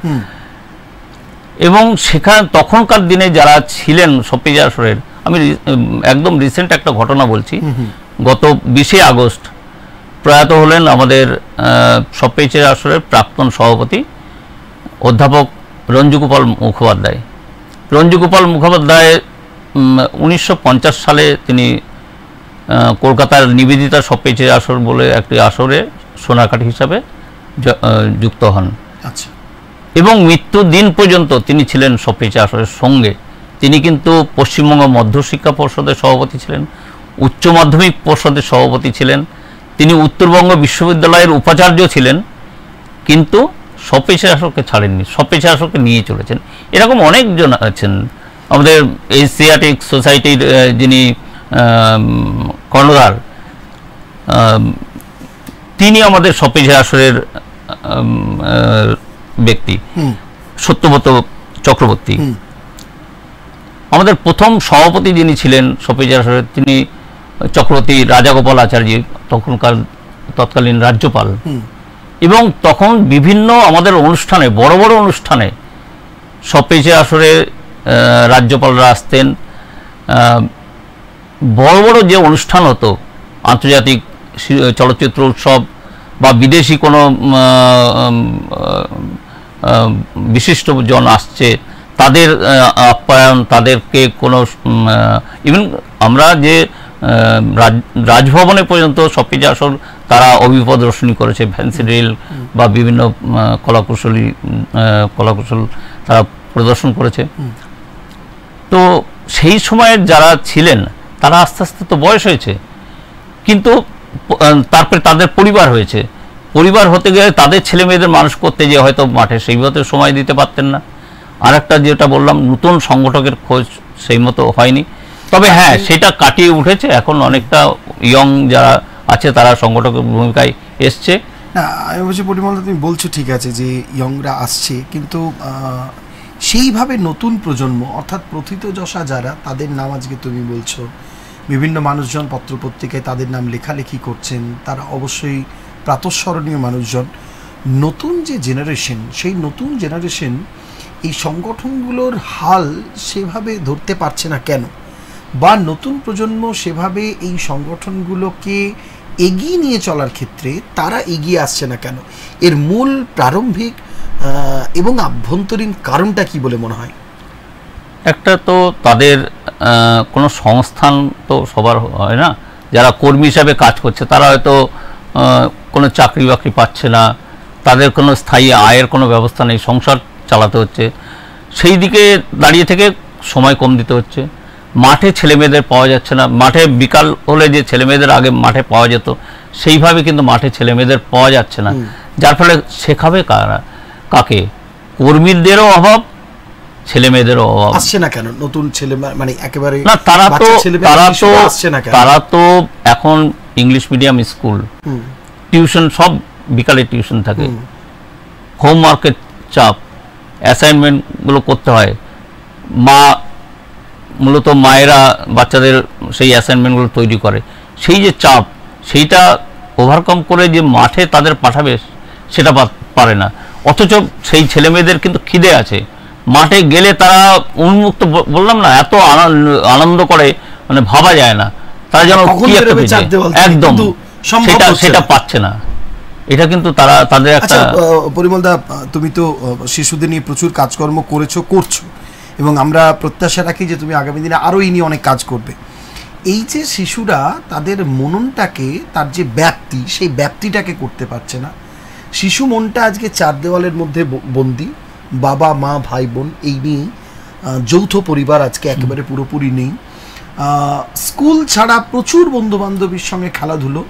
এবং সেখানে তখনকার দিনে যারা ছিলেন সবপেয়েছে আসরের, আমি একদম রিসেন্ট একটা ঘটনা বলছি। গত 20শে আগস্ট প্রয়াত হলেন আমাদের সবপেয়েছে আসরের প্রাক্তন সভাপতি অধ্যাপক রঞ্জুগোপাল মুখোপাধ্যায়। রঞ্জুগোপাল মুখোপাধ্যায় 1950 সালে তিনি কলকাতার নিবেদিতা সবপেয়েছে আসর বলে একটি আসরে সোনাকাঠি হিসাবে যুক্ত হন। আচ্ছা, এবং মৃত্যুর দিন পর্যন্ত তিনি ছিলেন সবপেয়েছে আসরের সঙ্গে। তিনি কিন্তু পশ্চিমবঙ্গ মধ্যশিক্ষা পর্ষদের সভাপতি ছিলেন, উচ্চ মাধ্যমিক পর্ষদের সভাপতি ছিলেন, তিনি উত্তরবঙ্গ বিশ্ববিদ্যালয়ের উপাচার্য ছিলেন, কিন্তু সবপেয়েছে আসরকে ছাড়েননি, সবপেয়েছে আসরকে নিয়ে চলেছেন। এরকম অনেকজন আছেন। আমাদের এশিয়াটিক সোসাইটির যিনি কর্ণধার, তিনি আমাদের সবপেয়েছে আসরের ব্যক্তি, সত্যব্রত চক্রবর্তী। আমাদের প্রথম সভাপতি যিনি ছিলেন সবপেয়েছে আসরের, তিনি চক্রবর্তী রাজাগোপাল আচার্য, তৎকালীন রাজ্যপাল। এবং তখন বিভিন্ন আমাদের অনুষ্ঠানে, বড় বড় অনুষ্ঠানে সবপেয়েছে আসরে রাজ্যপালরা আসতেন। বড় বড় যে অনুষ্ঠান হতো, আন্তর্জাতিক চলচ্চিত্র উৎসব বা বিদেশি কোনো বিশিষ্টজন আসছে, তাদের আপ্যায়ন, তাদেরকে কোনো ইভেন আমরা যে রাজভবনে পর্যন্ত সবপেয়েছে আসর তারা অভিপ্রদর্শনী করেছে, ফ্যান্সি রিল বা বিভিন্ন কলাকুশল তারা প্রদর্শন করেছে। তো সেই সময়ের যারা ছিলেন তারা আস্তে আস্তে তো বয়স হয়েছে, কিন্তু তারপরে তাদের পরিবার হয়েছে। পরিবার হতে গেলে তাদের ছেলে মেয়েদের মানুষ করতে গিয়ে হয়তো মাঠে সেইভাবে সময় দিতে পারতেন না। আর একটা যেটা বললাম, নতুন সংগঠকের খোঁজ সেই মতো হয়নি। তবে হ্যাঁ, সেটা কাটিয়ে উঠেছে, এখন অনেকটা ইয়ং যারা আছে তারা সংগঠকের ভূমিকায় এসছে। না, আমি বলছি পরিমল, তুমি বলছো ঠিক আছে যে ইয়ংরা আসছে, কিন্তু সেইভাবে নতুন প্রজন্ম অর্থাৎ প্রথিতযশা যারা, তাদের নাম আজকে তুমি বলছো, বিভিন্ন মানুষজন পত্রপত্রিকায় তাদের নাম লেখালেখি করছেন, তারা অবশ্যই প্রাতঃস্মরণীয় মানুষজন। নতুন যে জেনারেশন, সেই নতুন জেনারেশন এই সংগঠনগুলোর হাল সেভাবে ধরতে পারছে না কেন, বা নতুন প্রজন্ম সেভাবে এই সংগঠনগুলোকে এগিয়ে নিয়ে চলার ক্ষেত্রে তারা এগিয়ে আসছে না কেন? এর মূল প্রারম্ভিক এবং আভ্যন্তরীণ কারণটা কি বলে মনে হয়? একটা তো তাদের কোনো সংস্থান তো সবার হয় না, যারা কর্মী হিসাবে কাজ করছে তারা হয়তো কোনো চাকরি বাকরি পাচ্ছে না, তাদের কোনো স্থায়ী আয়ের কোনো ব্যবস্থা নেই, সংসার চালাতে হচ্ছে, সেই দিকে দাঁড়িয়ে থেকে সময় কম দিতে হচ্ছে। মাঠে ছেলেমেয়েদের পাওয়া যাচ্ছে না, মাঠে বিকাল হলে যে ছেলেমেয়েদের আগে মাঠে পাওয়া যেত সেইভাবে কিন্তু মাঠে ছেলেমেয়েদের পাওয়া যাচ্ছে না, যার ফলে শেখাবে কাকে? কর্মীদেরও অভাব, ছেলেমেয়েদেরও অভাব। আসছে না কেন নতুন ছেলে? মানে একেবারে না, তারা তো এখন ইংলিশ মিডিয়াম স্কুল, টিউশন, সব বিকালে টিউশন থাকে, হোমওয়ার্কের চাপ, অ্যাসাইনমেন্টগুলো করতে হয়, মূলত মায়েরা বাচ্চাদের সেই অ্যাসাইনমেন্টগুলো তৈরি করে, সেই যে চাপ সেইটা ওভারকাম করে যে মাঠে তাদের পাঠাবে সেটা পারে না। অথচ সেই ছেলেমেয়েদের কিন্তু খিদে আছে, মাঠে গেলে তারা উন্মুক্ত, বললাম না, এত আনন্দ করে, মানে ভাবা যায় না, তারা যেন একদম সেটা পাচ্ছে না। এটা কিন্তু তারা তাদের একটা। পরিমলদা, তুমি তো শিশুদের নিয়ে প্রচুর কাজকর্ম করছো, এবং আমরা প্রত্যাশা রাখি যে তুমি আগামী দিনে আরও এই নিয়ে অনেক কাজ করবে। এই যে শিশুরা তাদের মননটাকে, তার যে ব্যাপ্তি, সেই ব্যাপ্তিটাকে করতে পারছে না। শিশু মনটা আজকে চার দেওয়ালের মধ্যে বন্দি, বাবা মা ভাই বোন এই নিয়েই, যৌথ পরিবার আজকে একেবারে পুরোপুরি নেই। স্কুল ছাড়া প্রচুর বন্ধু বান্ধবীর সঙ্গে খেলাধুলো,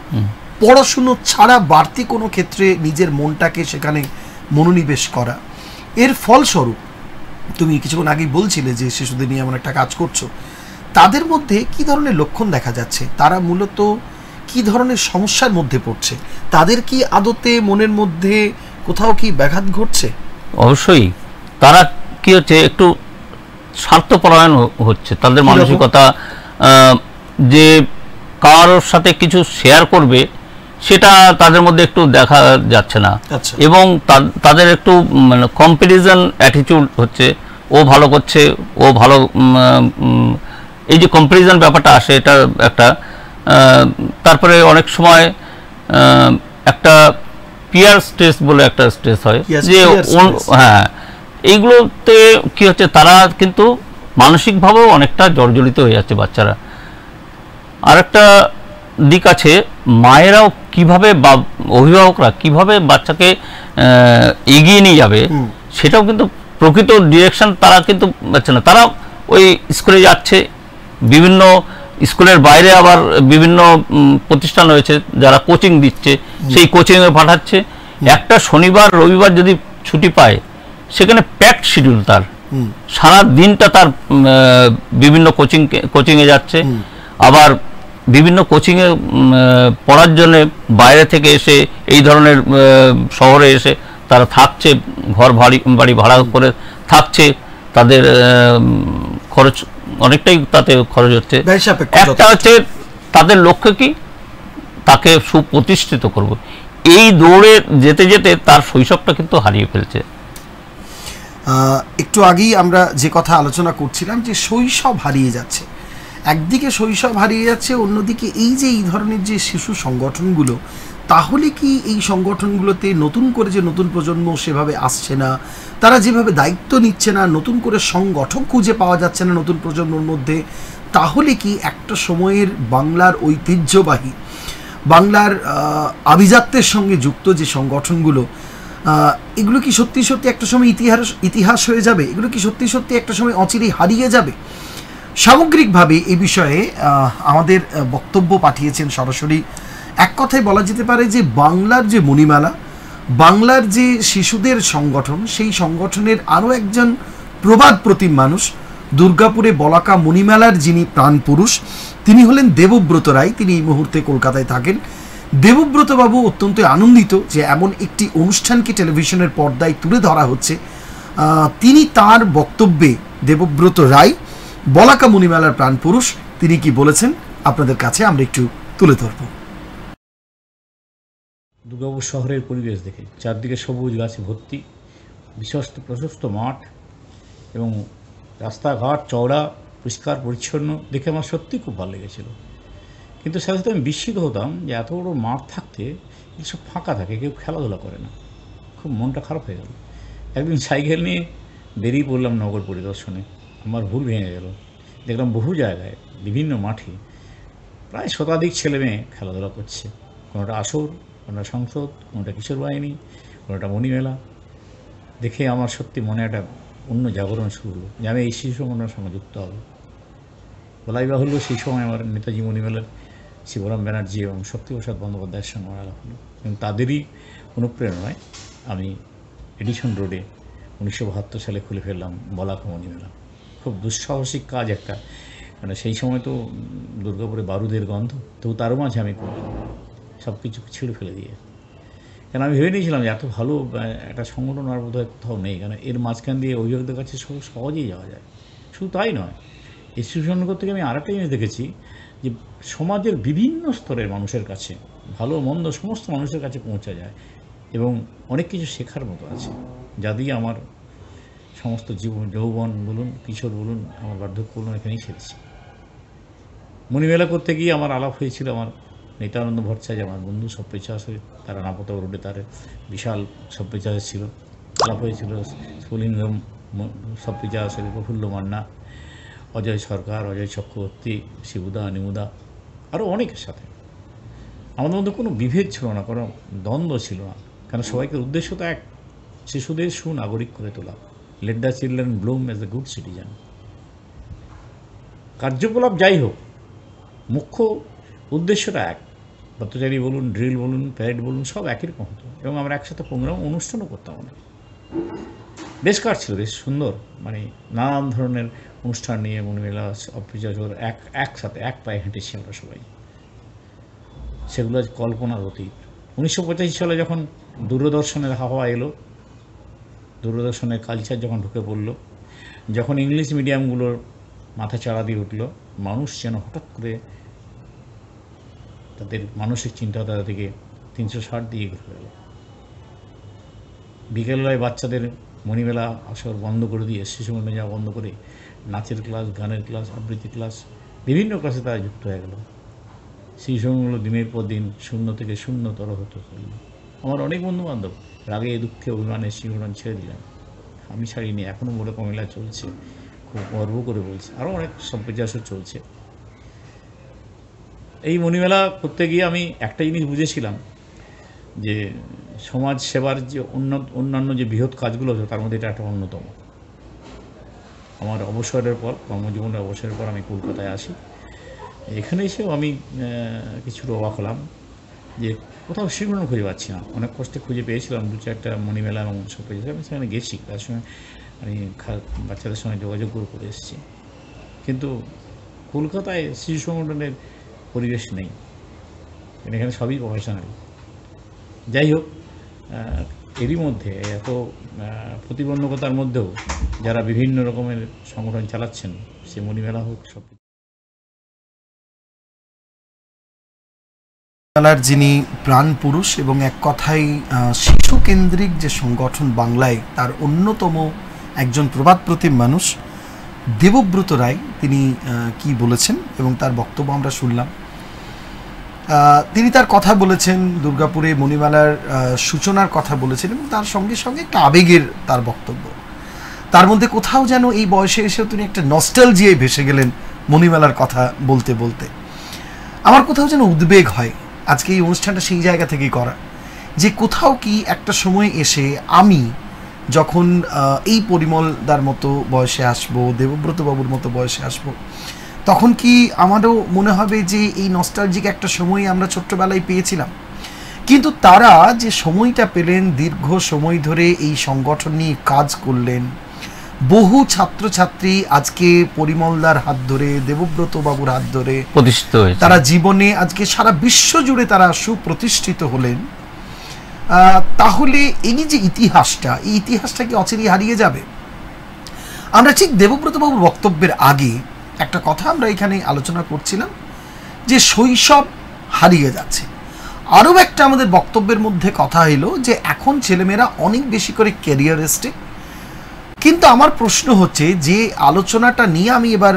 পড়াশুনো ছাড়া বাড়তি কোনো ক্ষেত্রে নিজের মনটাকে সেখানে মনোনিবেশ করা। এর ফলস্বরূপ তুমি কিছুক্ষণ আগেই বলছিলে যে শিশুদের নিয়ে এমন একটা কাজ করছো, তাদের মধ্যে কি ধরনের লক্ষণ দেখা যাচ্ছে? তারা মূলত কি ধরনের সমস্যার মধ্যে পড়ছে? তাদের কি আদতে মনের মধ্যে কোথাও কি ব্যাঘাত ঘটছে? অবশ্যই তারা কি হচ্ছে, একটু স্বার্থপরায়ণ হচ্ছে। তাদের মানসিকতা যে কারোর সাথে কিছু শেয়ার করবে সেটা তাদের মধ্যে একটু দেখা যাচ্ছে না। এবং তাদের একটু মানে কম্প্যারিজন অ্যাটিটিউড হচ্ছে, ও ভালো করছে, ও ভালো, এই যে কম্প্যারিজন ব্যাপারটা আসে এটা একটা। তারপরে অনেক সময় একটা পিয়ার স্ট্রেস বলে একটা স্ট্রেস হয়, যে হ্যাঁ, এইগুলোতে কি হচ্ছে, তারা কিন্তু মানসিকভাবেও অনেকটা জর্জরিত হয়ে যাচ্ছে বাচ্চারা। আর একটা দিক আছে, মায়েরাও কিভাবে বা অভিভাবকরা কিভাবে বাচ্চাকে এগিয়ে নিয়ে যাবে সেটাও কিন্তু প্রকৃত ডিরেকশন তারা কিন্তু পাচ্ছে না। তারা ওই স্কুলে যাচ্ছে, বিভিন্ন স্কুলের বাইরে আবার বিভিন্ন প্রতিষ্ঠান রয়েছে যারা কোচিং দিচ্ছে, সেই কোচিংয়ে পাঠাচ্ছে। একটা শনিবার রবিবার যদি ছুটি পায়, সেখানে প্যাকড শিডিউল, তার সারা দিনটা তার বিভিন্ন কোচিংয়ে যাচ্ছে। আবার বিভিন্ন কোচিংয়ে পড়ার জন্য বাইরে থেকে এসে এই ধরনের শহরে এসে তারা থাকছে, ঘর বাড়ি ভাড়া করে থাকছে, তাদের খরচ অনেকটাই তাতে খরচ হচ্ছে। একটা হচ্ছে তাদের লক্ষ্য কি, তাকে সুপ্রতিষ্ঠিত করব। এই দৌড়ে যেতে যেতে তার শৈশবটা কিন্তু হারিয়ে ফেলছে। একটু আগেই আমরা যে কথা আলোচনা করছিলাম যে শৈশব হারিয়ে যাচ্ছে, একদিকে শৈশব হারিয়ে যাচ্ছে, অন্যদিকে এই যে এই ধরনের যে শিশু সংগঠনগুলো, তাহলে কি এই সংগঠনগুলোতে নতুন করে যে নতুন প্রজন্ম সেভাবে আসছে না, তারা যেভাবে দায়িত্ব নিচ্ছে না, নতুন করে সংগঠন খুঁজে পাওয়া যাচ্ছে না নতুন প্রজন্মের মধ্যে, তাহলে কি একটা সময়ের বাংলার ঐতিহ্যবাহী, বাংলার আভিজাত্যের সঙ্গে যুক্ত যে সংগঠনগুলো, এগুলো কি সত্যি সত্যি একটা সময় ইতিহাস হয়ে যাবে? এগুলো কি সত্যি সত্যি একটা সময় অচিরেই হারিয়ে যাবে? সামগ্রিকভাবে এই বিষয়ে আমাদের বক্তব্য পাঠিয়েছেন সরাসরি। এক কথায় বলা যেতে পারে যে বাংলার যে মণিমেলা, বাংলার যে শিশুদের সংগঠন, সেই সংগঠনের আরও একজন প্রবাদ প্রতিম মানুষ, দুর্গাপুরে বলাকা মণিমেলার যিনি প্রাণপুরুষ, তিনি হলেন দেবব্রত রায়। তিনি এই মুহূর্তে কলকাতায় থাকেন। দেবব্রত বাবু অত্যন্ত আনন্দিত যে এমন একটি অনুষ্ঠানকে টেলিভিশনের পর্দায় তুলে ধরা হচ্ছে। তিনি তার বক্তব্যে, দেবব্রত রায় বলাকা মণিমেলার প্রাণপুরুষ, তিনি কি বলেছেন আপনাদের কাছে আমরা একটু তুলে ধরব। দুর্গাপুর শহরের পরিবেশ দেখে, চারদিকে সবুজ গাছে ভর্তি, বিশ্বস্ত প্রশস্ত মাঠ এবং রাস্তাঘাট চওড়া, পরিষ্কার পরিচ্ছন্ন দেখে আমার সত্যি খুব ভালো লেগেছিল। কিন্তু সাথে সাথে আমি বিস্মিত হতাম যে এত বড় মাঠ থাকতে সব ফাঁকা থাকে, কেউ খেলাধুলা করে না। খুব মনটা খারাপ হয়ে গেল। একদিন সাইকেল নিয়ে বেরিয়ে পড়লাম নগর পরিদর্শনে। আমার ভুল ভেঙে গেল। দেখলাম বহু জায়গায় বিভিন্ন মাঠে প্রায় শতাধিক ছেলে মেয়ে খেলাধুলা করছে। কোনোটা আসর, কোনোটা সংসদ, কোনোটা কিশোর বাহিনী, কোনোটা মণিমেলা। দেখে আমার সত্যি মনে একটা অন্য জাগরণ শুরু হলো যে আমি এই শিশু সংগঠনের সঙ্গে যুক্ত হব। বলাই বাহুল্য সেই সময় আমার নেতাজি মণিমেলার শিবরাম ব্যানার্জি এবং শক্তিপ্রসাদ বন্দ্যোপাধ্যায়ের সঙ্গে আমার আলাপ হলো এবং তাদেরই অনুপ্রেরণায় আমি এডিশন রোডে 1972 সালে খুলে ফেললাম বলাকা মণিমেলা। খুব দুঃসাহসিক কাজ একটা, মানে সেই সময় তো দুর্গাপুরে বারুদের গন্ধ, তবু তারও মাঝে আমি করলাম সব কিছু ছিঁড়ে ফেলে দিয়ে। কেন আমি ভেবে নিয়েছিলাম যে এত ভালো একটা সংগঠন আর বোধহয় কোথাও নেই, কারণ এর মাঝখান দিয়ে অভিভাবকদের কাছে সহজেই যাওয়া যায়। শুধু তাই নয়, এই শিশু সংগঠন থেকে আমি আরেকটা জিনিস দেখেছি যে সমাজের বিভিন্ন স্তরের মানুষের কাছে, ভালো মন্দ সমস্ত মানুষের কাছে পৌঁছা যায় এবং অনেক কিছু শেখার মতো আছে, যা দিয়ে আমার সমস্ত যৌবন বলুন, কিশোর বলুন, আমার বার্ধক্য বলুন, এখানেই ছেড়েছি। মণিমেলা করতে গিয়ে আমার আলাপ হয়েছিল আমার নিত্যানন্দ ভট্টাচার্য, আমার বন্ধু সব্যসাচী চাষে, তারা নাপতা রোডে তার বিশাল সব্যসাচী চাষ ছিল। আলাপ হয়েছিল স্ফুলিঙ্গম সব্যসাচী চাষের প্রফুল্ল মান্না, অজয় সরকার, অজয় চক্রবর্তী, শিবুদা, নিমুদা, আরও অনেকের সাথে আমাদের মধ্যে কোনো বিভেদ ছিল না, কোনো দ্বন্দ্ব ছিল না, কারণ সবাইকে উদ্দেশ্য তো এক, শিশুদের সুনাগরিক করে তোলা। Let the children Bloom as a good citizen. কার্যকলাপ যাই হোক, মুখ্য উদ্দেশ্যটা এক। পথচারী বলুন, ড্রিল বলুন, প্যারেড বলুন, সব একই রকম হতো এবং আমরা একসাথে প্রোগ্রাম অনুষ্ঠানও করতাম অনেক। বেশ কাটছিল, বেশ সুন্দর, মানে নানান ধরনের অনুষ্ঠান নিয়ে মণিমেলা অফিসার একসাথে এক পায়ে হেঁটেছি আমরা সবাই। সেগুলো কল্পনার অতীত। 1985 সালে যখন দূরদর্শনের হাওয়া এলো, দূরদর্শনের কালচার যখন ঢুকে পড়লো, যখন ইংলিশ মিডিয়ামগুলোর মাথা চাড়া দিয়ে উঠল, মানুষ যেন হঠাৎ করে তাদের মানসিক চিন্তাধারা থেকে 360 দিয়ে ঘুরে গেল। বিকেলবেলায় বাচ্চাদের মণিমেলা আসর বন্ধ করে দিয়ে, শিশু মণিমেলা বন্ধ করে নাচের ক্লাস, গানের ক্লাস, আবৃত্তি ক্লাস, বিভিন্ন ক্লাসে তারা যুক্ত হয়ে গেল। সেই সময়গুলো দিনের পর দিন শূন্য থেকে শূন্যতর হতে চলল। আমার অনেক বন্ধুবান্ধব রাগে, দুঃখে, অভিমানে শিশুরণ ছেড়ে দিলাম। আমি ছাড়িনি, এখনও বলে কমিলা চলছে, খুব গর্ব করে বলছে। আরও অনেক সম্প্রচার চলছে। এই মণিমেলা করতে গিয়ে আমি একটা জিনিস বুঝেছিলাম, যে সমাজ সেবার যে অন্যান্য যে বৃহৎ কাজগুলো আছে তার মধ্যে এটা একটা অন্যতম। আমার অবসরের পর, কর্মজীবনের অবসরের পর আমি কলকাতায় আসি। এখানে এসেও আমি কিছুটা অবাক হলাম যে কোথাও শিশুমন খুঁজে পাচ্ছি না। অনেক কষ্টে খুঁজে পেয়েছিলাম 2-4টা মণিমেলা এবং সম্প্রচার, আমি সেখানে গেছি, তার সঙ্গে আমি বাচ্চাদের সঙ্গে যোগাযোগ করে এসেছি। কিন্তু কলকাতায় শিশু সংগঠনের পরিবেশ নেই, এখানে সবই প্রফেশনাল। যাই হোক, এরই মধ্যে এত প্রতিবন্ধকতার মধ্যেও যারা বিভিন্ন রকমের সংগঠন চালাচ্ছেন, সে মণিমেলা হোক, সব মেলার যিনি প্রাণ পুরুষ এবং এক কথায় শিশু কেন্দ্রিক যে সংগঠন বাংলায়, তার অন্যতম একজন প্রবাদ প্রতিম মানুষ দেবব্রত রায়, তিনি কি বলেছেন এবং তার বক্তব্য আমরা শুনলাম। তিনি তার কথা বলেছেন, দুর্গাপুরে মণিমেলার সূচনার কথা বলেছেন এবং তার সঙ্গে সঙ্গে একটা আবেগের তার বক্তব্য। তার মধ্যে কোথাও যেন এই বয়সে এসেও তিনি একটা নস্টালজিয়ায় ভেসে গেলেন মণিমেলার কথা বলতে বলতে। আমার কোথাও যেন উদ্বেগ হয় আজকে এই অনুষ্ঠানটা সেই জায়গা থেকেই করা, যে কোথাও কি একটা সময় এসে আমি যখন এই পরিমলদার মতো বয়সে আসবো, দেবব্রত বাবুর মতো বয়সে আসবো, তখন কি আমারও মনে হবে যে এই নস্টালজিক একটা সময় আমরা ছোট্টবেলায় পেয়েছিলাম। কিন্তু তারা যে সময়টা পেলেন, দীর্ঘ সময় ধরে এই সংগঠন নিয়ে কাজ করলেন, বহু ছাত্রছাত্রী আজকে পরিমলদার হাত ধরে, দেবব্রত বাবুর হাত ধরে প্রতিষ্ঠিত হয়েছে, তারা জীবনে আজকে সারা বিশ্ব জুড়ে তারা সুপ্রতিষ্ঠিত হলেন। তাহলে এই যে ইতিহাসটা, এই ইতিহাসটা কি অচিরেই হারিয়ে যাবে? আমরা ঠিক দেবব্রত বাবুর বক্তব্যের আগে একটা কথা আমরা এখানে আলোচনা করছিলাম যে শৈশব হারিয়ে যাচ্ছে। আরও একটা আমাদের বক্তব্যের মধ্যে কথা হলো যে এখন ছেলেমেয়েরা অনেক বেশি করে ক্যারিয়ারিস্টিক। কিন্তু আমার প্রশ্ন হচ্ছে, যে আলোচনাটা নিয়ে আমি এবার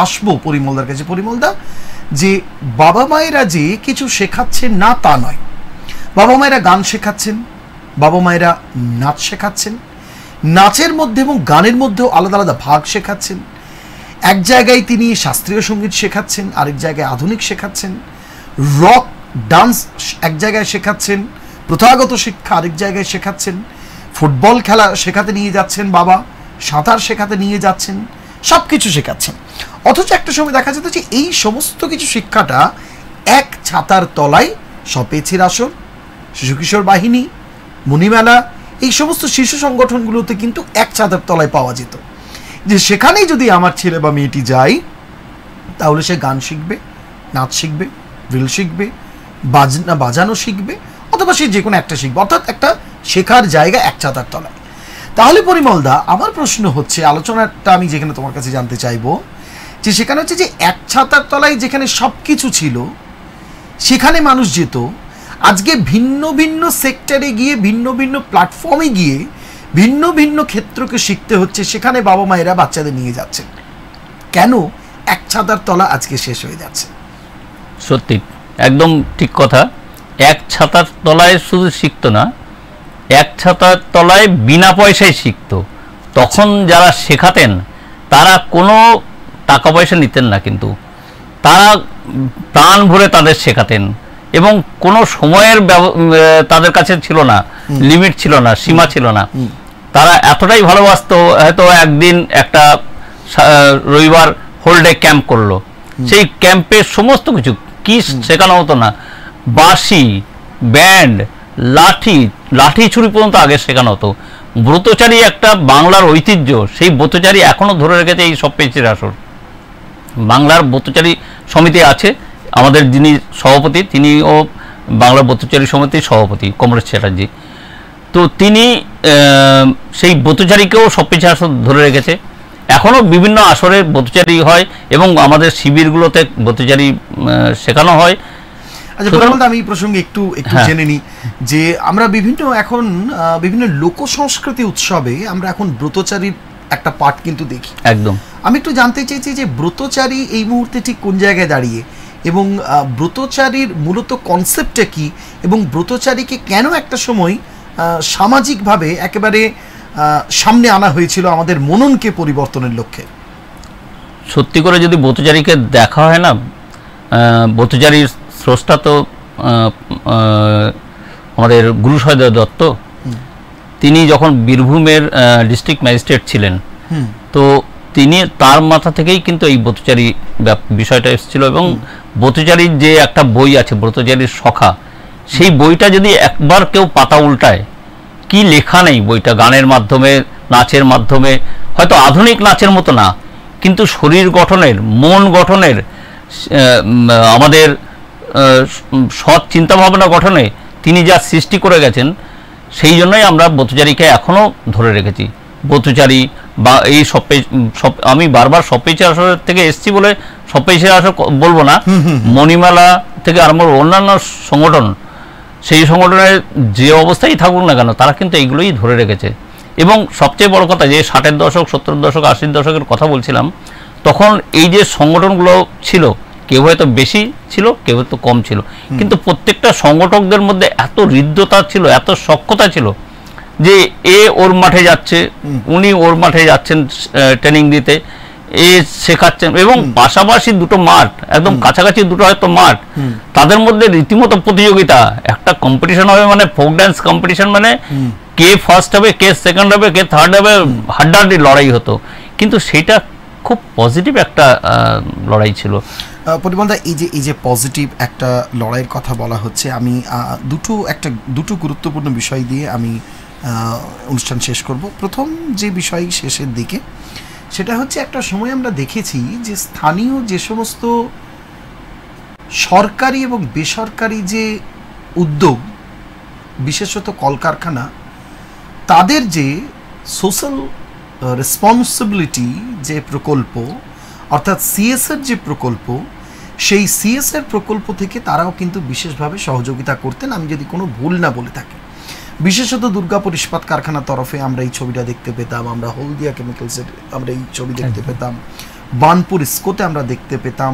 আসবো পরিমলদার কাছে, পরিমলদা, যে বাবা মায়েরা যে কিছু শেখাচ্ছেন না তা নয়। বাবা মায়েরা গান শেখাচ্ছেন, বাবা মায়েরা নাচ শেখাচ্ছেন, নাচের মধ্যে এবং গানের মধ্যেও আলাদা আলাদা ভাগ শেখাচ্ছেন। এক জায়গায় তিনি শাস্ত্রীয় সঙ্গীত শেখাচ্ছেন, আরেক জায়গায় আধুনিক শেখাচ্ছেন, রক ডান্স এক জায়গায় শেখাচ্ছেন, প্রথাগত শিক্ষা আরেক জায়গায় শেখাচ্ছেন, ফুটবল খেলা শেখাতে নিয়ে যাচ্ছেন বাবা, সাঁতার শেখাতে নিয়ে যাচ্ছেন, সব কিছু শেখাচ্ছেন। অথচ একটা সময় দেখা যেত যে এই সমস্ত কিছু শিক্ষাটা এক ছাতার তলায় সপেছির আসর, শিশু কিশোর বাহিনী, মণিমেলা, এই সমস্ত শিশু সংগঠনগুলোতে কিন্তু এক ছাতার তলায় পাওয়া যেত। যে সেখানেই যদি আমার ছেলে বা মেয়েটি যায়, তাহলে সে গান শিখবে, নাচ শিখবে, ড্রিল শিখবে, বাজানো শিখবে, অথবা সে যে কোনো একটা শিখবে, অর্থাৎ একটা শেখার জায়গা এক ছাতার তলায়। তাহলে পরিমলদা, আমার প্রশ্ন হচ্ছে, আলোচনাটা আমি যেখানে তোমার কাছে জানতে চাইবো, যে সেখানে হচ্ছে যে এক ছাতার তলায় যেখানে সব কিছু ছিল, সেখানে মানুষ যেত, আজকে ভিন্ন ভিন্ন সেক্টরে গিয়ে, ভিন্ন ভিন্ন প্ল্যাটফর্মে গিয়ে ভিন্ন ভিন্ন ক্ষেত্রকে শিখতে হচ্ছে, সেখানে বাবা মায়েরা বাচ্চাদের নিয়ে যাচ্ছেন। কেন এক ছাতার তলা আজকে শেষ হয়ে যাচ্ছে? সত্যি একদম ঠিক কথা। এক ছাতার তলায় শুধু শিখতো না, এক ছাতার তলায় বিনা পয়সায় শিখতো। তখন যারা শেখাতেন তারা কোনো টাকা পয়সা নিতেন না, কিন্তু তারা প্রাণ ভরে তাদের শেখাতেন এবং কোনো সময়ের তাদের কাছে ছিল না, লিমিট ছিল না, সীমা ছিল না। তারা এতটাই ভালোবাসতো, হয়তো একদিন একটা রবিবার হোলডে ক্যাম্প করলো, সেই ক্যাম্পের সমস্ত কিছু কি শেখানো হতো না, বাঁশি, ব্যান্ড, লাঠি ছুরি পর্যন্ত আগে শেখানো হতো। ব্রতচারী একটা বাংলার ঐতিহ্য, সেই ব্রতচারী এখনো ধরে রেখেছে এই সপ্তচীর আসর। বাংলার ব্রতচারী সমিতি আছে, আমাদের যিনি সভাপতি তিনিও বাংলা ব্রতচারী সমিতির সভাপতি কমরেশ চ্যাটার্জি, তো তিনি সেই ব্রতচারীকেও সপ্তচীর আসর ধরে রেখেছে। এখনও বিভিন্ন আসরে ব্রতচারী হয় এবং আমাদের শিবিরগুলোতে ব্রতচারী শেখানো হয়। আচ্ছা, আমি এই প্রসঙ্গে একটু জেনে নিই যে আমরা বিভিন্ন লোক সংস্কৃতি উৎসবে আমরা এখন ব্রতচারীর একটা পাঠ কিন্তু দেখি। একদম। আমি একটু জানতে চাইছি যে ব্রতচারী এই মুহূর্তে ঠিক কোন জায়গায় দাঁড়িয়ে এবং ব্রতচারীর মূলত কনসেপ্টটা কি এবং ব্রতচারীকে কেন একটা সময় সামাজিকভাবে একেবারে সামনে আনা হয়েছিল আমাদের মননকে পরিবর্তনের লক্ষ্যে। সত্যি করে যদি ব্রতচারীকে দেখা হয় না, ব্রতচারীর স্রষ্টা তো আমাদের গুরু সদয় দত্ত। তিনি যখন বীরভূমের ডিস্ট্রিক্ট ম্যাজিস্ট্রেট ছিলেন, তো তিনি তার মাথা থেকেই কিন্তু এই ব্রতচারী বিষয়টা এসেছিল এবং ব্রতচারীর যে একটা বই আছে ব্রতচারীর সখা, সেই বইটা যদি একবার কেউ পাতা উল্টায়, কি লেখা নেই বইটা, গানের মাধ্যমে, নাচের মাধ্যমে, হয়তো আধুনিক নাচের মতো না, কিন্তু শরীর গঠনের, মন গঠনের, আমাদের সৎ চিন্তাভাবনা গঠনে তিনি যা সৃষ্টি করে গেছেন, সেই জন্যই আমরা ব্রতচারীকে এখনও ধরে রেখেছি। ব্রতচারী বা এই আমি বারবার সপ্তচীর আসরের থেকে এসছি বলে সপ্তচীর আসর বলবো না, মণিমেলা থেকে আরম্ভ অন্যান্য সংগঠন, সেই সংগঠনের যে অবস্থায় থাকুক না কেন তারা কিন্তু এইগুলোই ধরে রেখেছে। এবং সবচেয়ে বড় কথা যে 60-এর দশক, 70-এর দশক, 80-এর দশকের কথা বলছিলাম, তখন এই যে সংগঠনগুলো ছিল, কেউ হয়তো বেশি ছিল, কেউ হয়তো কম ছিল, কিন্তু প্রত্যেকটা সংগঠকদের মধ্যে এত হৃদ্যতা ছিল, এত সক্ষতা ছিল যে এ ওর মাঠে যাচ্ছে, উনি ওর মাঠে যাচ্ছেন ট্রেনিং দিতে, এ শেখাচ্ছেন, এবং পাশাপাশি দুটো মাঠ, একদম কাছাকাছি দুটো হয়তো মাঠ, তাদের মধ্যে রীতিমতো প্রতিযোগিতা, একটা কম্পিটিশন হবে, মানে ফোক ড্যান্স কম্পিটিশন, মানে কে ফার্স্ট হবে, কে সেকেন্ড হবে, কে থার্ড হবে, হাড্ডাহাড্ডি লড়াই হতো। কিন্তু সেটা খুব পজিটিভ একটা লড়াই ছিল। পরিমলদা, এই যে পজিটিভ একটা লড়াইয়ের কথা বলা হচ্ছে, আমি দুটো গুরুত্বপূর্ণ বিষয় দিয়ে আমি অনুষ্ঠান শেষ করব। প্রথম যে বিষয় শেষের দিকে, সেটা হচ্ছে একটা সময় আমরা দেখেছি যে স্থানীয় যে সমস্ত সরকারি এবং বেসরকারি যে উদ্যোগ, বিশেষত কলকারখানা, তাদের যে সোশ্যাল রেসপন্সিবিলিটি যে প্রকল্প, অর্থাৎ সিএসআর যে প্রকল্প, সেই সিএসআর প্রকল্প থেকে তারাও কিন্তু বিশেষভাবে সহযোগিতা করতেন, আমি যদি কোনো ভুল না বলে থাকি। বিশেষত দুর্গাপুর ইস্পাত কারখানার তরফে আমরা এই ছবিটা দেখতে পেতাম, আমরা হলদিয়া কেমিক্যালসের আমরা এই ছবি দেখতে পেতাম, বানপুর ইস্কোতে আমরা দেখতে পেতাম,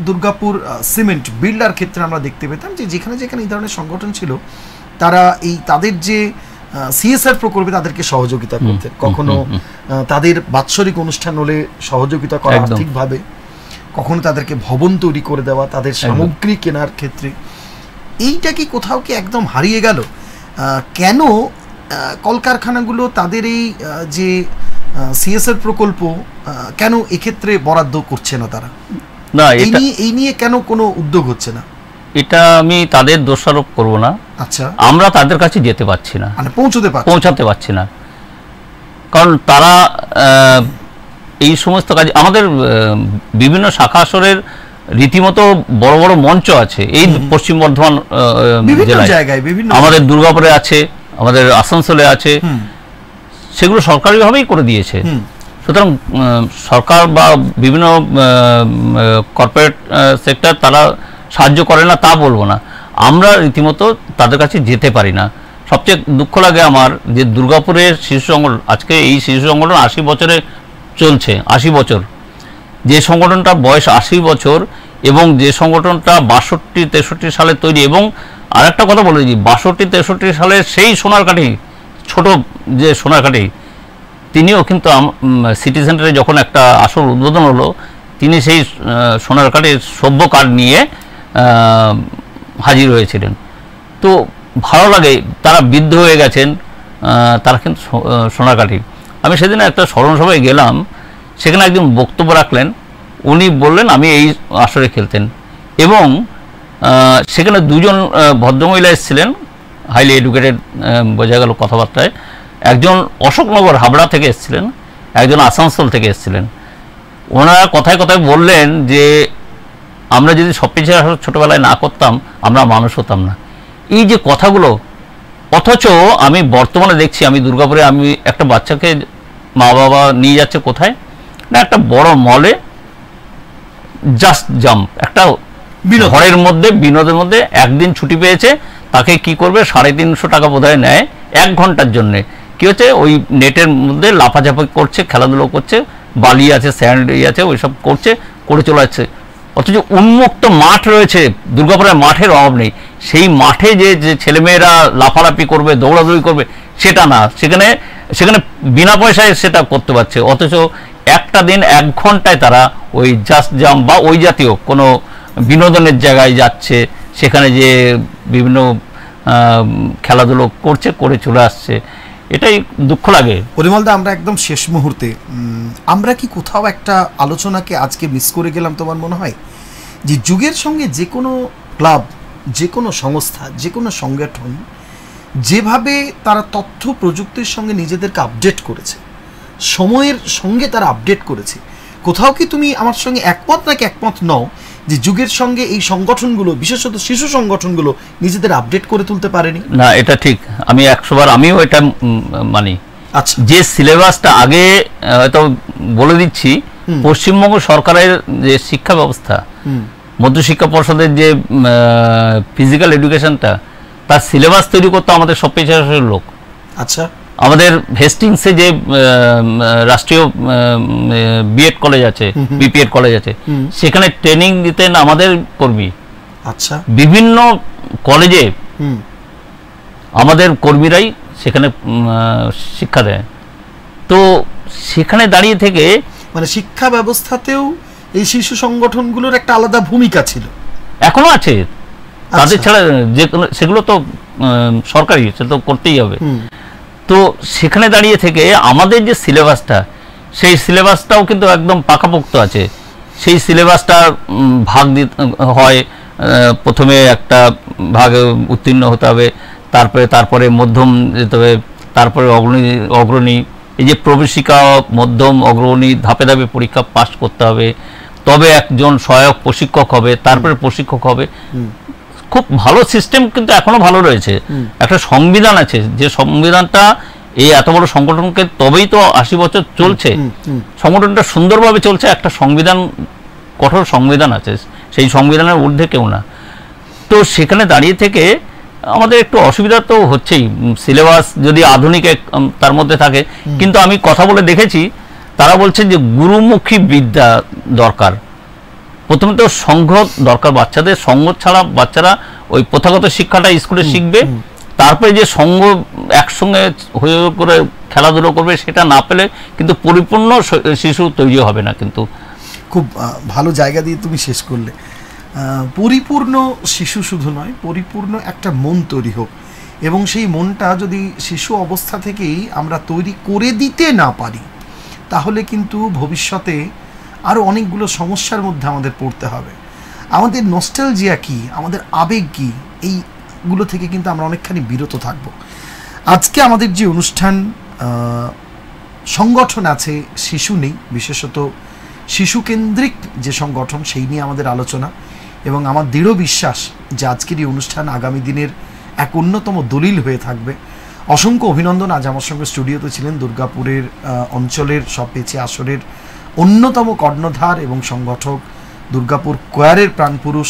দুর্গাপুর সিমেন্ট বিল্ডার ক্ষেত্রে আমরা দেখতে পেতাম যে যেখানে যেখানে এই ধরনের সংগঠন ছিল, তারা তাদের যে সিএসআর প্রকল্পে তাদেরকে সহযোগিতা করতেন। কখনো তাদের বাৎসরিক অনুষ্ঠান হলে সহযোগিতা করা আর্থিকভাবে, কখনো তাদেরকে ভবন তৈরি করে দেওয়া, তাদের সামগ্রী কেনার ক্ষেত্রে। এইটা কি কোথাও কি একদম হারিয়ে গেল? কেন কলকারখানাগুলো তাদের এই যে সিএসআর প্রকল্প কেন এক্ষেত্রে বরাদ্দ করছে না তারা? না, এই নিয়ে কেন কোনো উদ্যোগ হচ্ছে না? এটা আমি তাদের দোষারোপ করব না। আচ্ছা, আমরা তাদের কাছে যেতে পারছি না, মানে পৌঁছাতে পারছি না, কারণ তারা এই সমস্ত কাজ, আমাদের বিভিন্ন শাখা আসরের রীতিমতো বড় বড় মঞ্চ আছে এই পশ্চিম বর্ধমান জেলায়, আমাদের দুর্গাপুরে আছে, আমাদের আসানসোলে আছে, সেগুলো সরকারিভাবেই করে দিয়েছে। সুতরাং সরকার বা বিভিন্ন কর্পোরেট সেক্টর তারা সাহায্য করে না তা বলবো না, আমরা রীতিমতো তাদের কাছে যেতে পারি না। সবচেয়ে দুঃখ লাগে আমার যে দুর্গাপুরের শিশু সংগঠন, আজকে এই শিশু সংগঠন 80 বছরে চলছে, 80 বছর, যে সংগঠনটা বয়স 80 বছর এবং যে সংগঠনটা 62-63 সালে তৈরি, এবং আরেকটা কথা বলে দিই, 62-63 সালে সেই সোনারকাঠি, ছোট যে সোনারকাঠি, তিনিও কিন্তু সিটি সেন্টারে যখন একটা আসর উদ্বোধন হলো, তিনি সেই সোনারকাটির সভ্য কার্ড নিয়ে হাজির হয়েছিলেন। তো ভালো লাগে, তারা বৃদ্ধ হয়ে গেছেন, তারা কিন্তু সোনারকাঠি। আমি সেদিন একটা স্মরণসভায় গেলাম, সেখানে একজন বক্তব্য রাখলেন, উনি বললেন আমি এই আসরে খেলতেন, এবং সেখানে দুজন ভদ্রমহিলা এসেছিলেন, হাইলি এডুকেটেড বোঝা গেল কথাবার্তায়। একজন অশোকনগর হাবড়া থেকে এসেছিলেন, একজন আসানসোল থেকে এসেছিলেন। ওনারা কথায় কথায় বললেন যে আমরা যদি সবকিছু ছোটোবেলায় না করতাম আমরা মানুষ হতাম না। এই যে কথাগুলো, অথচ আমি বর্তমানে দেখছি, আমি দুর্গাপুরে আমি একটা বাচ্চাকে মা বাবা নিয়ে যাচ্ছে কোথায় না, একটা বড় মলে জাস্ট জাম্প, একটা ঘরের মধ্যে বিনোদের মধ্যে একদিন ছুটি পেয়েছে, তাকে কি করবে 350 টাকা বোধহয় নেয় 1 ঘন্টার জন্যে। কী হচ্ছে, ওই নেটের মধ্যে লাফাঝাফি করছে, খেলাধুলো করছে, বালি আছে, স্যান্ড আছে, ওইসব করছে, করে চলে যাচ্ছে। অথচ উন্মুক্ত মাঠ রয়েছে, দুর্গাপুরের মাঠের অভাব নেই। সেই মাঠে যে ছেলেমেয়েরা লাফালাফি করবে, দৌড়াদৌড়ি করবে, সেটা না, সেখানে বিনা পয়সায় সেটা করতে পারছে। অথচ একটা দিন 1 ঘন্টায় তারা ওই জাস্ট জাম্প বা ওই জাতীয় কোনো বিনোদনের জায়গায় যাচ্ছে, সেখানে যে বিভিন্ন খেলাধুলো করছে, করে চলে আসছে। এটাই দুঃখ লাগে। পরিমলদা, আমরা একদম শেষ মুহূর্তে, আমরা কি কোথাও একটা আলোচনাকে আজকে মিস করে গেলাম তোমার মনে হয়? যে যুগের সঙ্গে যে কোনো ক্লাব, যে কোনো সংস্থা, যে কোনো সংগঠন যেভাবে তারা তথ্য প্রযুক্তির সঙ্গে নিজেদেরকে আপডেট করেছে, সময়ের সঙ্গে তারা আপডেট করেছে, কোথাও কি তুমি আমার সঙ্গে একমত নাকি একমত নও যে যুগের সঙ্গে এই সংগঠনগুলো, বিশেষত শিশু সংগঠনগুলো নিজেদের আপডেট করে তুলতে পারেনি? না, এটা ঠিক, আমি 100 বার আমিও এটা মানি। আচ্ছা, যে সিলেবাসটা আগে হয়তো বলে দিচ্ছি, পশ্চিমবঙ্গ সরকারের যে শিক্ষা ব্যবস্থা, মধ্যশিক্ষা পর্ষদের যে ফিজিক্যাল এডুকেশনটা, তার সিলেবাস তৈরি করতে আমাদের সব পেশার লোক। আচ্ছা, আমাদের হেস্টিংসে যে রাষ্ট্রীয় বিএড কলেজ আছে, বিপিএড কলেজ আছে, সেখানে ট্রেনিং দিতেন আমাদের কর্মী। আচ্ছা, বিভিন্ন কলেজে আমাদের কর্মীরাই সেখানে শিক্ষা দেয়। তো সেখানে দাঁড়িয়ে থেকে মানে শিক্ষা ব্যবস্থাতেও এই শিশু সংগঠনগুলোর একটা আলাদা ভূমিকা ছিল, এখনো আছে। তাদের ছাড়া যে সেগুলো তো সরকারি, সে তো করতেই হবে। তো সেখানে দাঁড়িয়ে থেকে আমাদের যে সিলেবাসটা, সেই সিলেবাসটাও কিন্তু একদম পাকাপোক্ত আছে। সেই সিলেবাসটা ভাগ দিতে হয়, প্রথমে একটা ভাগে উত্তীর্ণ হতে হবে, তারপরে মধ্যম যেতে হবে, তারপরে অগ্রণী, এই যে প্রবেশিকা, মধ্যম, অগ্রণী, ধাপে ধাপে পরীক্ষা পাস করতে হবে, তবে একজন সহায়ক প্রশিক্ষক হবে, তারপরে প্রশিক্ষক হবে। খুব ভালো সিস্টেম কিন্তু এখনো ভালো রয়েছে। একটা সংবিধান আছে, যে সংবিধানটা এই এত বড় সংগঠনকে, তবেই তো 80 বছর চলছে, সংগঠনটা সুন্দরভাবে চলছে। একটা সংবিধান, কঠোর সংবিধান আছে, সেই সংবিধানের ঊর্ধ্বে কেউ না। তো সেখানে দাঁড়িয়ে থেকে আমাদের একটু অসুবিধা তো হচ্ছেই, সিলেবাস যদি আধুনিক তার মধ্যে থাকে। কিন্তু আমি কথা বলে দেখেছি, তারা বলছে যে গুরুমুখী বিদ্যা দরকার। প্রথমে তো সংঘ দরকার, বাচ্চাদের সংঘ ছাড়া বাচ্চারা ওই প্রথাগত শিক্ষাটা স্কুলে শিখবে, তারপরে যে সংঘ একসঙ্গে হয়ে করে খেলাধুলো করবে, সেটা না পেলে কিন্তু পরিপূর্ণ শিশু তৈরি হবে না। কিন্তু খুব ভালো জায়গা দিয়ে তুমি শেষ করলে। পরিপূর্ণ শিশু শুধু নয়, পরিপূর্ণ একটা মন তৈরি হোক, এবং সেই মনটা যদি শিশু অবস্থা থেকেই আমরা তৈরি করে দিতে না পারি, তাহলে কিন্তু ভবিষ্যতে আরও অনেকগুলো সমস্যার মধ্যে আমাদের পড়তে হবে। আমাদের নস্টালজিয়া কী, আমাদের আবেগ কী, এইগুলো থেকে কিন্তু আমরা অনেকখানি বিরত থাকব। আজকে আমাদের যে অনুষ্ঠান, সংগঠন আছে, শিশু নেই, বিশেষত শিশুকেন্দ্রিক যে সংগঠন, সেই নিয়ে আমাদের আলোচনা। এবং আমার দৃঢ় বিশ্বাস যে আজকের এই অনুষ্ঠান আগামী দিনের এক অন্যতম দলিল হয়ে থাকবে। অসংখ্য অভিনন্দন। আজ আমার সঙ্গে স্টুডিওতে ছিলেন দুর্গাপুরের অঞ্চলের সব পেছে আসরের অন্যতম কর্ণধার এবং সংগঠক, দুর্গাপুর কোয়ারের প্রাণপুরুষ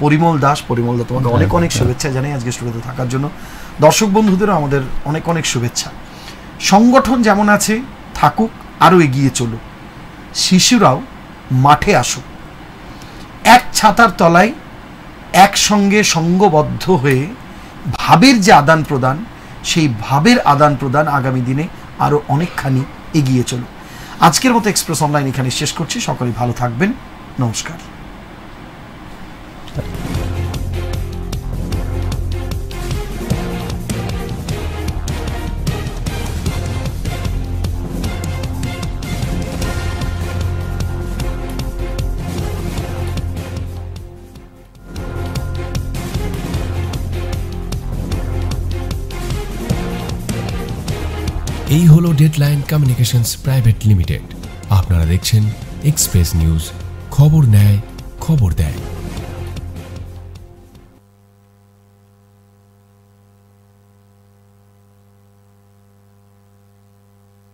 পরিমল দাস। পরিমল দা, তোমাকে অনেক অনেক শুভেচ্ছা জানাই আজকে স্টুডিওতে থাকার জন্য। দর্শক বন্ধুদেরও আমাদের অনেক অনেক শুভেচ্ছা। সংগঠন যেমন আছে থাকুক, আরও এগিয়ে চলুক, শিশুরাও মাঠে আসুক, এক ছাতার তলায় একসঙ্গে সঙ্গবদ্ধ হয়ে ভাবের যে আদান প্রদান, সেই ভাবের আদান প্রদান আগামী দিনে আরও অনেকখানি এগিয়ে চলুক। আজকের মতো এক্সপ্রেস অনলাইন এখানে শেষ করছি। সকলেই ভালো থাকবেন। নমস্কার। এই হলো ডেডলাইন কমিউনিকেশনস প্রাইভেট লিমিটেড। আপনারা দেখছেন এক্সপ্রেস নিউজ, খবর নেয় খবর দেয়।